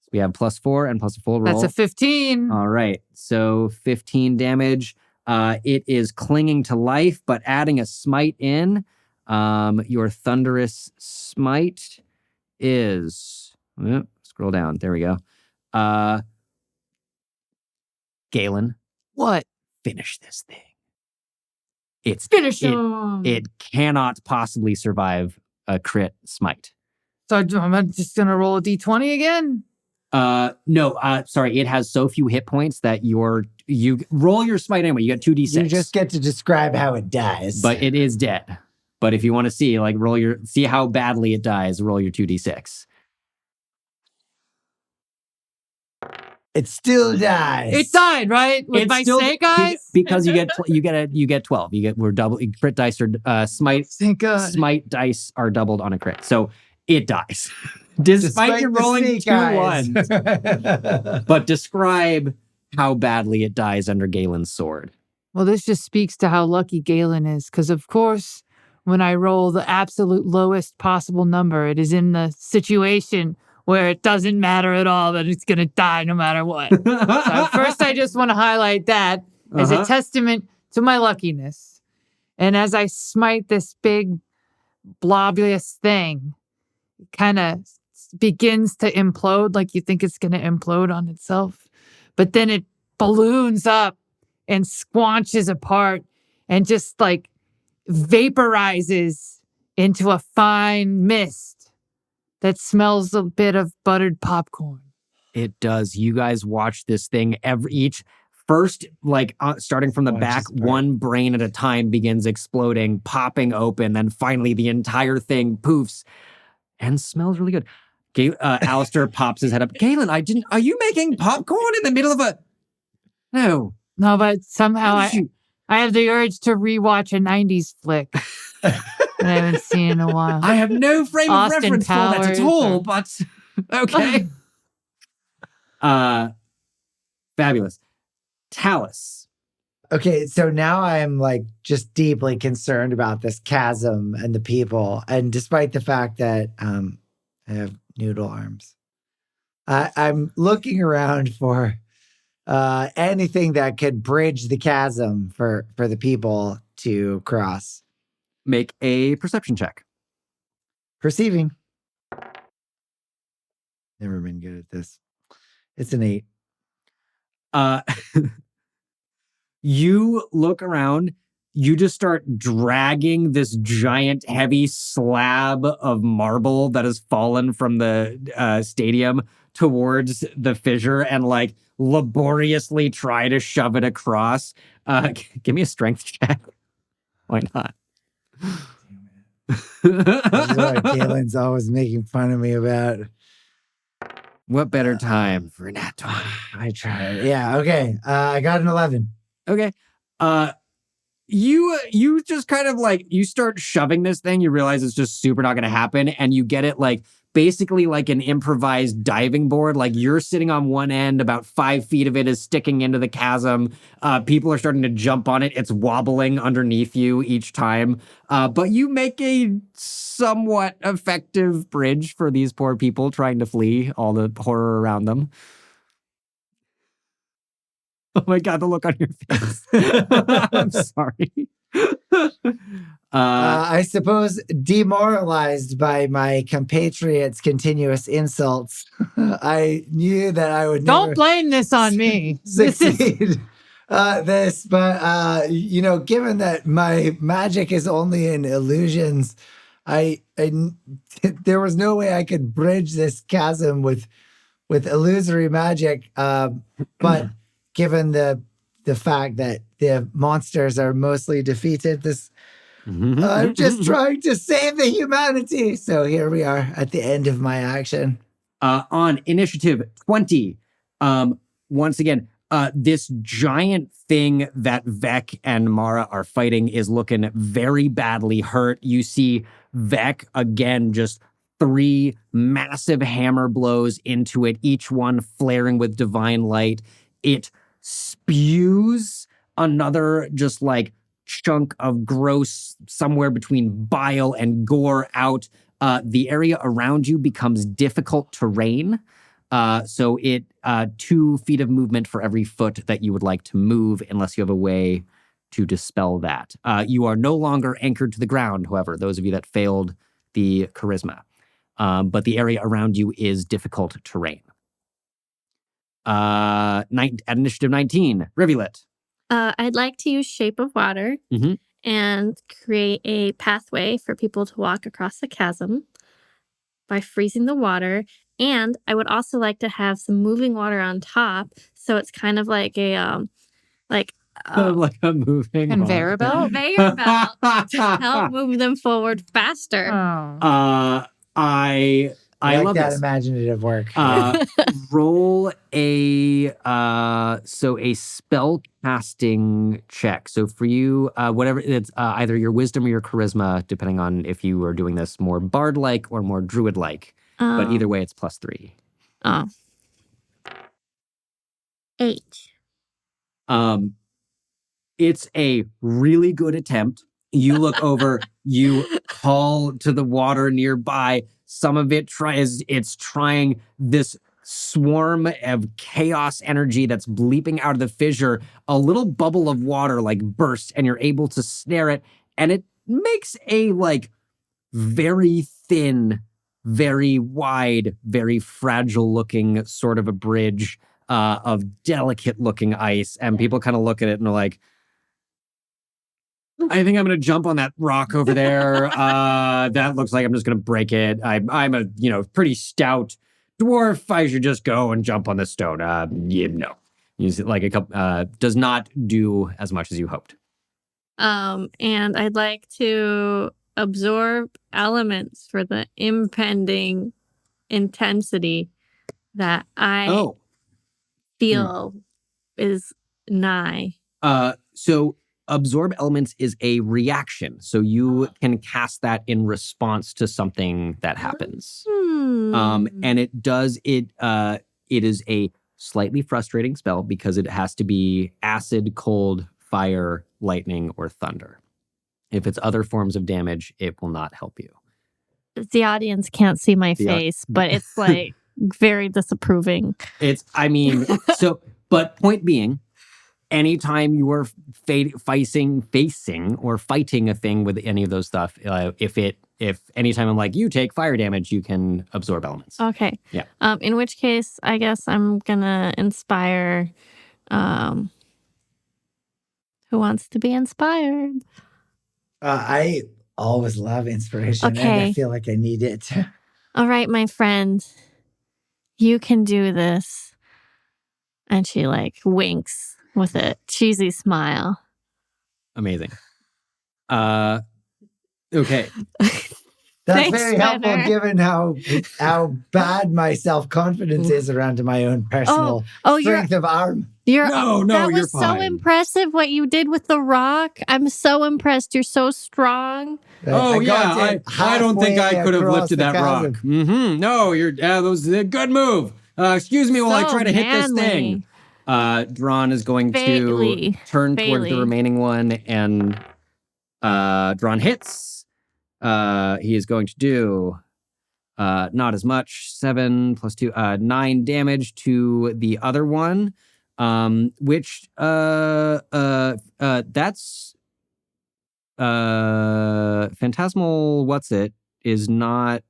So we have plus 4 and plus a full roll. That's a 15. All right, so 15 damage. It is clinging to life, but adding a smite in. Your thunderous smite is... scroll down. There we go. Gay-Lynn. What? Finish this thing. Finish him. It cannot possibly survive a crit smite. So I'm just gonna roll a d20 again? No, sorry. It has so few hit points that you roll your smite anyway. You get 2d6. You just get to describe how it dies. But it is dead. But if you want to see, like, see how badly it dies, roll your 2d6. It still dies. It died, right? With my snake eyes? Because you get 12. We're double crit dice or smite. Thank God. Smite dice are doubled on a crit. So it dies. Despite you rolling 2 1s. But describe how badly it dies under Gay-Lynn's sword. Well, this just speaks to how lucky Gay-Lynn is. Because, of course, when I roll the absolute lowest possible number, it is in the situation where it doesn't matter at all that it's going to die no matter what. So first, I just want to highlight that as a testament to my luckiness. And as I smite this big, blobulous thing, it kind of begins to implode, like you think it's going to implode on itself. But then it balloons up and squanches apart and just like vaporizes into a fine mist that smells a bit of buttered popcorn. It does. You guys watch this thing first, like starting from the back, one brain at a time begins exploding, popping open. Then finally the entire thing poofs. and smells really good. Alistair pops his head up. Gay-Lynn, are you making popcorn in the middle of a... No. No, but somehow I have the urge to rewatch a 90s flick that I haven't seen in a while. I have no frame of Austin reference for that at Powers all, or- but okay. Fabulous. Talus. Okay, so now I'm like just deeply concerned about this chasm and the people. And despite the fact that I have noodle arms, I'm looking around for anything that could bridge the chasm for the people to cross. Make a perception check. Perceiving. Never been good at this. It's an 8. You look around, you just start dragging this giant heavy slab of marble that has fallen from the stadium towards the fissure and like laboriously try to shove it across. Give me a strength check. Why not? That's what Gay-Lynn's always making fun of me about. What better time for an nat 20? I tried. Yeah, okay. I got an 11. Okay. You just kind of like, you start shoving this thing, you realize it's just super not going to happen, and you get it like basically like an improvised diving board. Like you're sitting on one end, about 5 feet of it is sticking into the chasm. People are starting to jump on it. It's wobbling underneath you each time. But you make a somewhat effective bridge for these poor people trying to flee all the horror around them. Oh my God, the look on your face. I'm sorry. I suppose demoralized by my compatriots' continuous insults, I knew that I would Don't never blame this on me. This is succeed. But given that my magic is only in illusions, there was no way I could bridge this chasm with illusory magic. But given the fact that the monsters are mostly defeated, I'm just trying to save the humanity. So here we are at the end of my action. On initiative 20, once again, this giant thing that Vec and Mara are fighting is looking very badly hurt. You see Vec again, just 3 massive hammer blows into it, each one flaring with divine light. It spews another just like chunk of gross, somewhere between bile and gore out. The area around you becomes difficult terrain. So it 2 feet of movement for every foot that you would like to move, unless you have a way to dispel that. You are no longer anchored to the ground, however, those of you that failed the charisma. But the area around you is difficult terrain. At initiative 19, Rivulet. I'd like to use Shape of Water and create a pathway for people to walk across the chasm by freezing the water. And I would also like to have some moving water on top, so it's kind of like a Like a moving conveyor belt. conveyor belt to help move them forward faster. Oh. I like love that this. imaginative work. Roll a spell casting check. So for you, whatever it's either your wisdom or your charisma, depending on if you are doing this more bard-like or more druid-like. But either way, it's +3. Oh. 8. It's a really good attempt. You look over, you call to the water nearby. Some of it it's trying this swarm of chaos energy that's bleeping out of the fissure. A little bubble of water like bursts, and you're able to snare it, and it makes a like very thin, very wide, very fragile looking sort of a bridge of delicate looking ice. And people kind of look at it and are like, I think I'm going to jump on that rock over there. That looks like I'm just going to break it. I'm a, pretty stout dwarf. I should just go and jump on the stone. No. Use it like a couple, does not do as much as you hoped. And I'd like to absorb elements for the impending intensity that I feel is nigh. So absorb elements is a reaction. So you can cast that in response to something that happens. And it is a slightly frustrating spell because it has to be acid, cold, fire, lightning, or thunder. If it's other forms of damage, it will not help you. The audience can't see my face, but it's like very disapproving. But point being, anytime you are facing or fighting a thing with any of those stuff, if anytime I'm like, you take fire damage, you can absorb elements. Okay. Yeah. In which case, I guess I'm gonna inspire. Who wants to be inspired? I always love inspiration, and I feel like I need it. All right, my friend, you can do this. And she like winks with a cheesy smile. Amazing. Okay. That's very helpful given how bad my self-confidence is around my own personal strength of arm. That was so impressive what you did with the rock. I'm so impressed. You're so strong. I don't think I could have lifted that rock. Mm-hmm. No, that was a good move. Excuse me while I try to hit this thing. Drawn is going to turn towards the remaining one, and Drawn hits. He is going to do not as much, 7 + 2, 9 damage to the other one, which that's Phantasmal is not.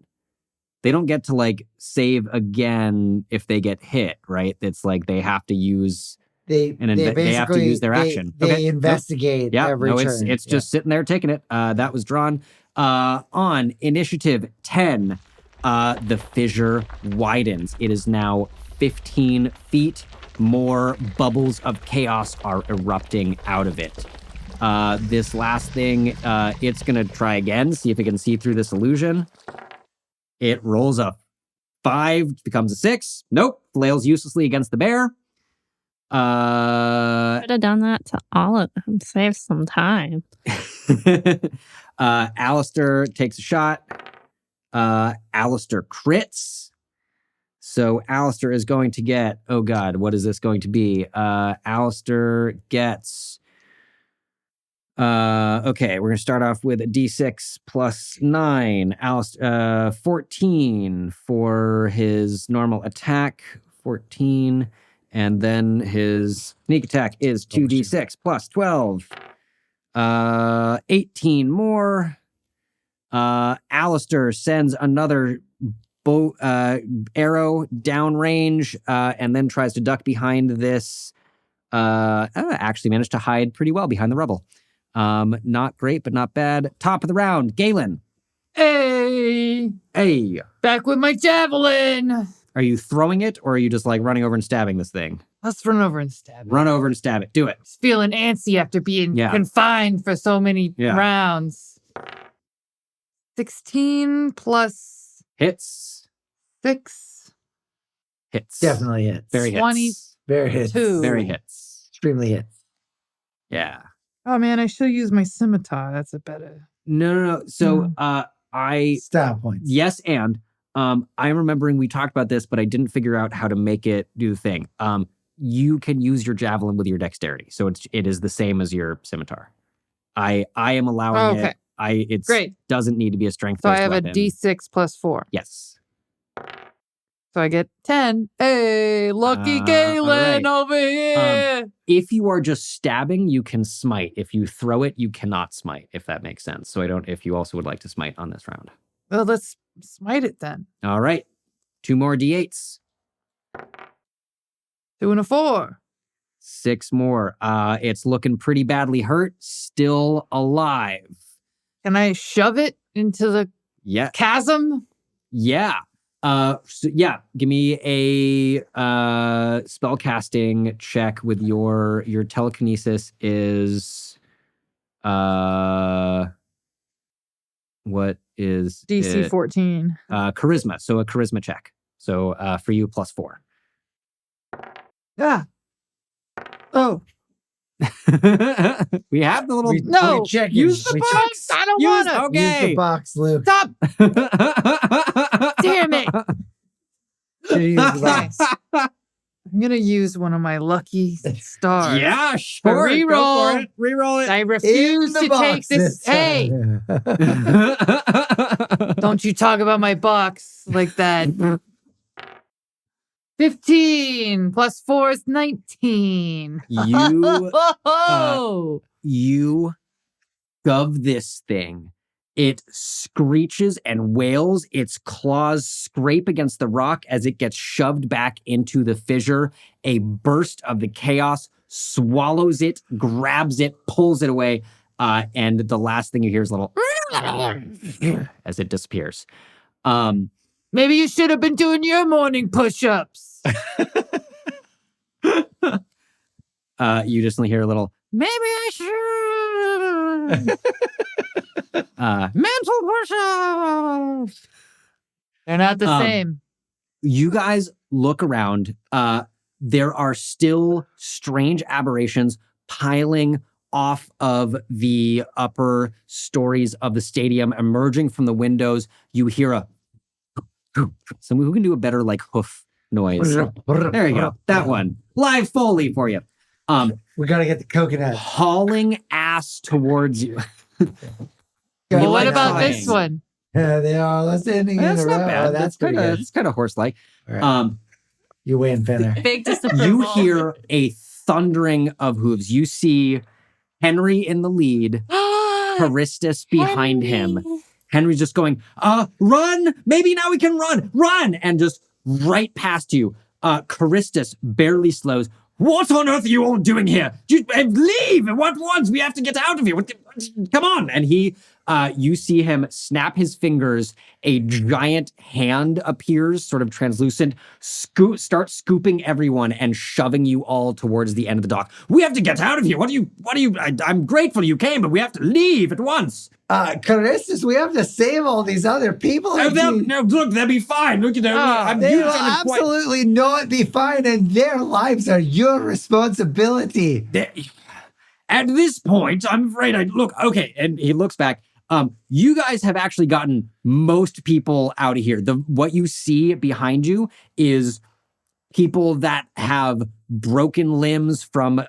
They don't get to like save again if they get hit, right? It's like they have to use they have to use their action. They investigate every turn. It's just sitting there taking it. That was Drawn. On initiative 10, the fissure widens. It is now 15 feet. More bubbles of chaos are erupting out of it. This last thing, it's going to try again, see if it can see through this illusion. It rolls a 5, becomes a 6. Nope, flails uselessly against the bear. Could have done that to all of them. Save some time. Alistair takes a shot. Alistair crits. So Alistair is going to get, oh God, what is this going to be? Alistair gets, okay, we're going to start off with a D6 + 9. Alistair, 14 for his normal attack, 14. And then his sneak attack is 2d6 + 12. 18 more. Alistair sends another arrow downrange, and then tries to duck behind this. Actually managed to hide pretty well behind the rubble. Not great, but not bad. Top of the round, Gay-Lynn. Hey! Back with my javelin! Are you throwing it, or are you just like running over and stabbing this thing? Let's run over and stab it. Run over and stab it. Do it. Just feeling antsy after being confined for so many rounds. 16 plus hits. 6. Hits. Definitely hits. Very hits. 20. Very hits. Very hits. Extremely hits. Yeah. Oh man, I should use my scimitar. That's a better. No. So style points. Yes, and I'm remembering we talked about this, but I didn't figure out how to make it do the thing. You can use your javelin with your dexterity, so it is the same as your scimitar. I am allowing it. It's great. Doesn't need to be a strength. So I have weapon. a D6 + 4. Yes. So I get 10. Hey, lucky Gay-Lynn over here. If you are just stabbing, you can smite. If you throw it, you cannot smite. If that makes sense. So if you also would like to smite on this round. Well, let's smite it then. All right. 2 more D8s. 2 and a 4. 6 more. It's looking pretty badly hurt. Still alive. Can I shove it into the chasm? Yeah. Give me a spellcasting check with your telekinesis is What is DC it? 14. Charisma. So a charisma check. So for you, +4. Ah. Oh. We have the little. No, we check it. Use the We box. I don't Use- want to. Use the Okay. box, Luke. Stop. Damn it. Should use the box. I'm going to use one of my lucky stars. Yeah, sure. Reroll. Go for it. Reroll I In refuse the to take box this. Hey, it. don't you talk about my box like that. 15 plus 4 is 19. You shove this thing. It screeches and wails. Its claws scrape against the rock as it gets shoved back into the fissure. A burst of the chaos swallows it, grabs it, pulls it away, and the last thing you hear is a little as it disappears. Maybe you should have been doing your morning push-ups. You just hear a little, maybe I should. Mental push-ups. They're not the same. You guys look around. There are still strange aberrations piling off of the upper stories of the stadium, emerging from the windows. You hear a someone who can do a better hoof noise. There you go. That one. Live Foley for you. We gotta get the coconut. Hauling ass towards you. Well, what like about trying. this one? Yeah, they are all standing in That's a not row. bad. Oh, that's kind pretty of good. it's kind of horse-like. All right. You win, Finner. Big disapproval. You hear a thundering of hooves. You see Henry in the lead, Charistus behind him. Henry's just going, run! Maybe now we can run! And just right past you. Charistus barely slows. What on earth are you all doing here? Leave at once! We have to get out of here! Come on! And you see him snap his fingers. A giant hand appears, sort of translucent, start scooping everyone and shoving you all towards the end of the dock. We have to get out of here! I'm grateful you came, but we have to leave at once! Charistus, we have to save all these other people. Look, they'll be fine. Look at them. They will absolutely not be fine, and their lives are your responsibility. At this point, I'm afraid okay. And he looks back. You guys have actually gotten most people out of here. What you see behind you is people that have broken limbs from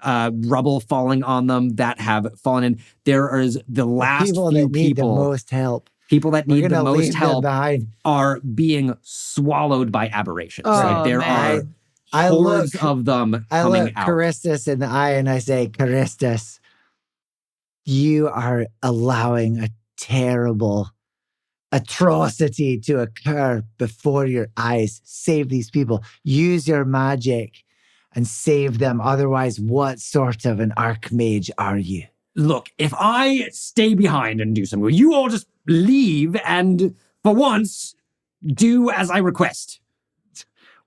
rubble falling on them that have fallen in. There is the last people few that need people. the most help. People that We're need the gonna most leave them help behind. are being swallowed by aberrations. Oh, There man. are hordes of them I coming look out. Charistus in the eye and I say, Charistus, you are allowing a terrible atrocity to occur before your eyes. Save these people. Use your magic and save them. Otherwise, what sort of an archmage are you? Look, if I stay behind and do something, you all just leave and, for once, do as I request.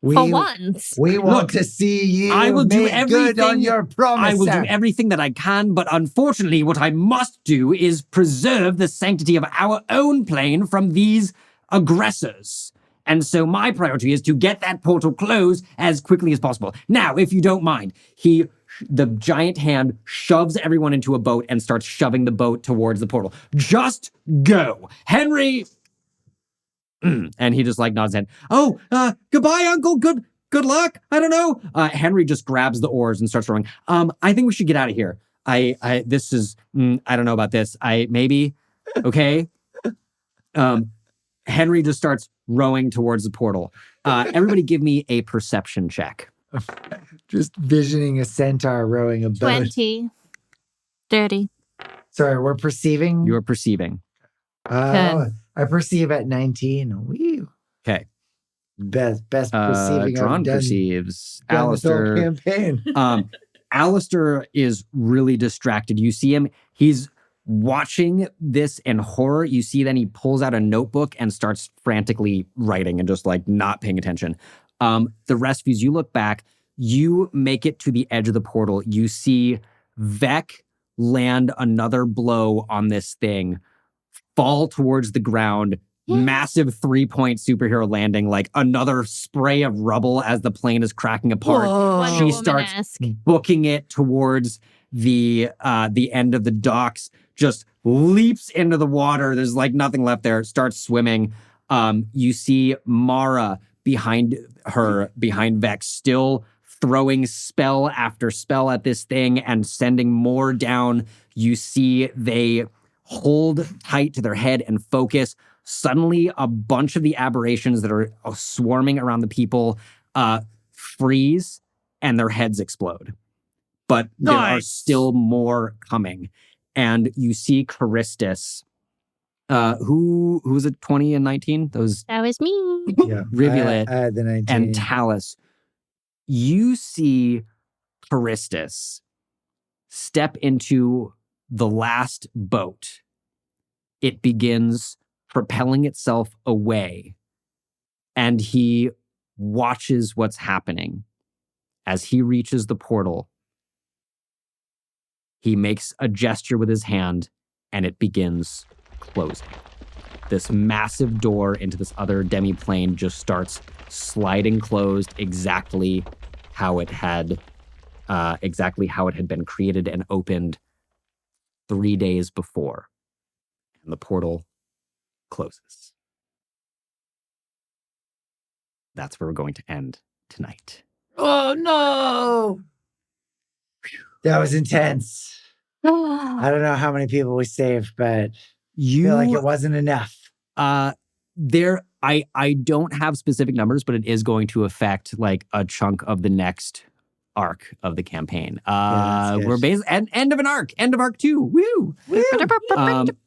For once. We want Look, to see you I will do make good on everything- your promise. I will sir. do everything that I can, but unfortunately, what I must do is preserve the sanctity of our own plane from these aggressors. And so my priority is to get that portal closed as quickly as possible. Now, if you don't mind, the giant hand shoves everyone into a boat and starts shoving the boat towards the portal. Just go. Henry. And he just nods his head. Oh, goodbye, Uncle. Good luck. I don't know. Henry just grabs the oars and starts rowing. I think we should get out of here. This is, I don't know about this. Maybe. Okay. Henry just starts rowing towards the portal. Everybody give me a perception check. Just visioning a centaur rowing a boat. 20. 30. Sorry, we're perceiving. You're perceiving. I perceive at 19. Woo. Okay. Best perceiving Drawn I've done perceives. down this whole Alistair. campaign. Alistair is really distracted. You see him. He's watching this in horror. You see then he pulls out a notebook and starts frantically writing and just not paying attention. The rest of you look back. You make it to the edge of the portal. You see Vec land another blow on this thing, fall towards the ground. Massive 3-point superhero landing, like another spray of rubble as the plane is cracking apart. Wonder She starts Woman-esque. booking it towards the end of the docks, just leaps into the water. There's like nothing left there. Starts swimming. You see Mara behind Vex, still throwing spell after spell at this thing and sending more down. You see they hold tight to their head and focus. Suddenly, a bunch of the aberrations that are swarming around the people freeze and their heads explode. But there are still more coming. And you see Charistus, who was it, 20 and 19? Those That was me. Yeah. Rivulet I had the 19. and Talus. You see Charistus step into the last boat. It begins propelling itself away, and he watches what's happening. As he reaches the portal, he makes a gesture with his hand, and it begins closing. This massive door into this other demi-plane just starts sliding closed exactly how it had been created and opened 3 days before. And the portal closes. That's where we're going to end tonight. Oh no! That was intense. I don't know how many people we saved, but I feel like it wasn't enough. I don't have specific numbers, but it is going to affect like a chunk of the next arc of the campaign. that's good. We're basically at end of an arc, end of arc 2. Woo!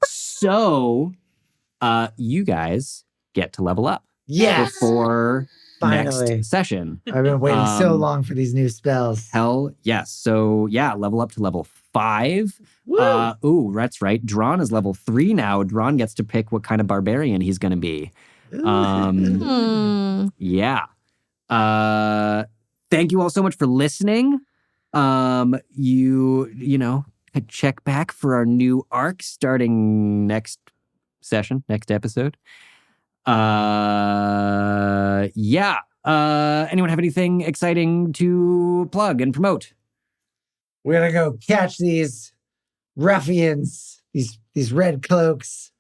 So you guys get to level up Yes. before Finally. next session. I've been waiting so Um, long for these new spells. Hell yes. So yeah, level up to level 5. Ooh, that's right. Drawn is level 3 now. Drawn gets to pick what kind of barbarian he's going to be. Yeah. Thank you all so much for listening. You know, check back for our new arc starting next session, next episode. Yeah. Anyone have anything exciting to plug and promote? We're gonna go catch these ruffians, these red cloaks,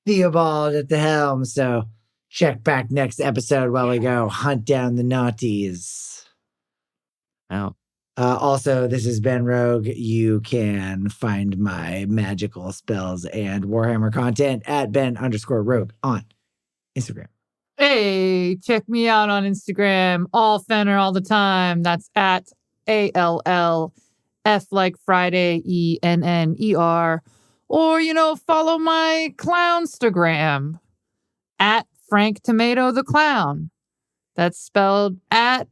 Theobald at the helm. So check back next episode while we go hunt down the naughties. Oh. Also, this is Ben Rogue. You can find my magical spells and Warhammer content at Ben_Rogue on Instagram. Hey, check me out on Instagram. All Fenner all the time. That's at ALLF like Friday, ENNER. Or, follow my Clownstagram at Frank Tomato the Clown. That's spelled at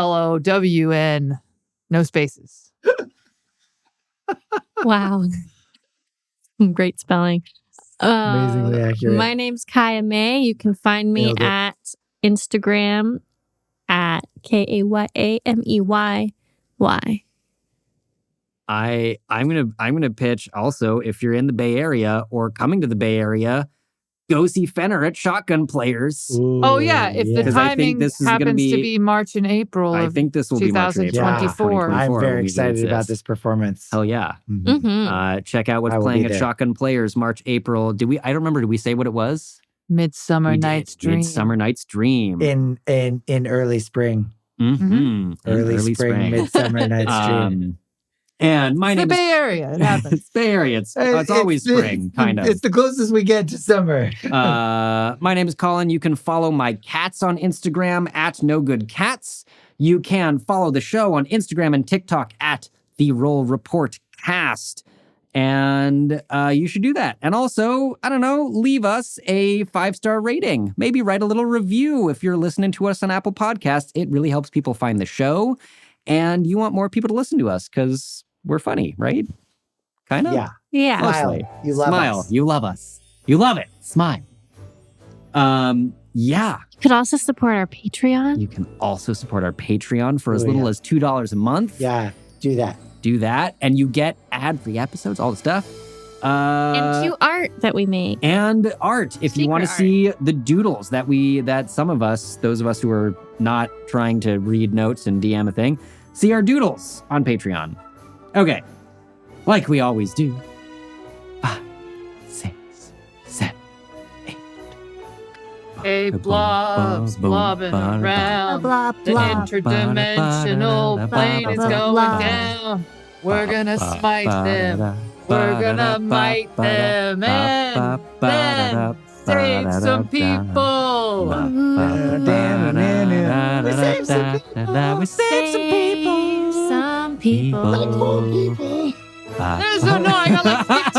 FrankTomatotHECLOWN. No spaces. Wow. Great spelling. Amazingly accurate. My name's Kaya May. You can find me Nailed it. at Instagram at KAYAMEYY. I'm gonna pitch also, if you're in the Bay Area or coming to the Bay Area, go see Fenner at Shotgun Players. Oh, yeah. If the 'Cause I think timing this is gonna happens to be- be March and April I of think this will be March or April 2024. 2024 I'm when very we excited do about this performance. Hell yeah. Mhm. Mm-hmm. Check out what's I will playing be at there. Shotgun Players March, April. I don't remember. Did we say what it was? Midsummer We did. Night's Dream. Midsummer Night's Dream. In early spring. Mhm. In Early spring, midsummer night's dream. And my It's the name is Bay Area. It happens. It's Bay Area. It's always spring, kind of. It's the closest we get to summer. My name is Colin. You can follow my cats on Instagram at NoGoodCats. You can follow the show on Instagram and TikTok at The Roll Report Cast. And you should do that. And also, I don't know, leave us a 5-star rating. Maybe write a little review if you're listening to us on Apple Podcasts. It really helps people find the show. And you want more people to listen to us because we're funny, right? Kind of? Yeah. Yeah. Mostly. Smile. You love Smile. us. You love us. You love it. Smile. Yeah. You could also support our Patreon. You can also support our Patreon for as Oh, little yeah. as $2 a month. Yeah, do that. Do that, and you get ad-free episodes, all the stuff. And cute art that we make. And art. If you want to Secret see the doodles that some of us, those of us who are not trying to read notes and DM a thing, see our doodles on Patreon. Okay. Like we always do. 5, 6, 7, 8. Hey, blobs blobbing around. Blah, The blah. interdimensional plane is going down. We're gonna smite them. We're gonna might them and then save some people. We saved some people. We saved some people. Some people. Poor people. There's no, I got like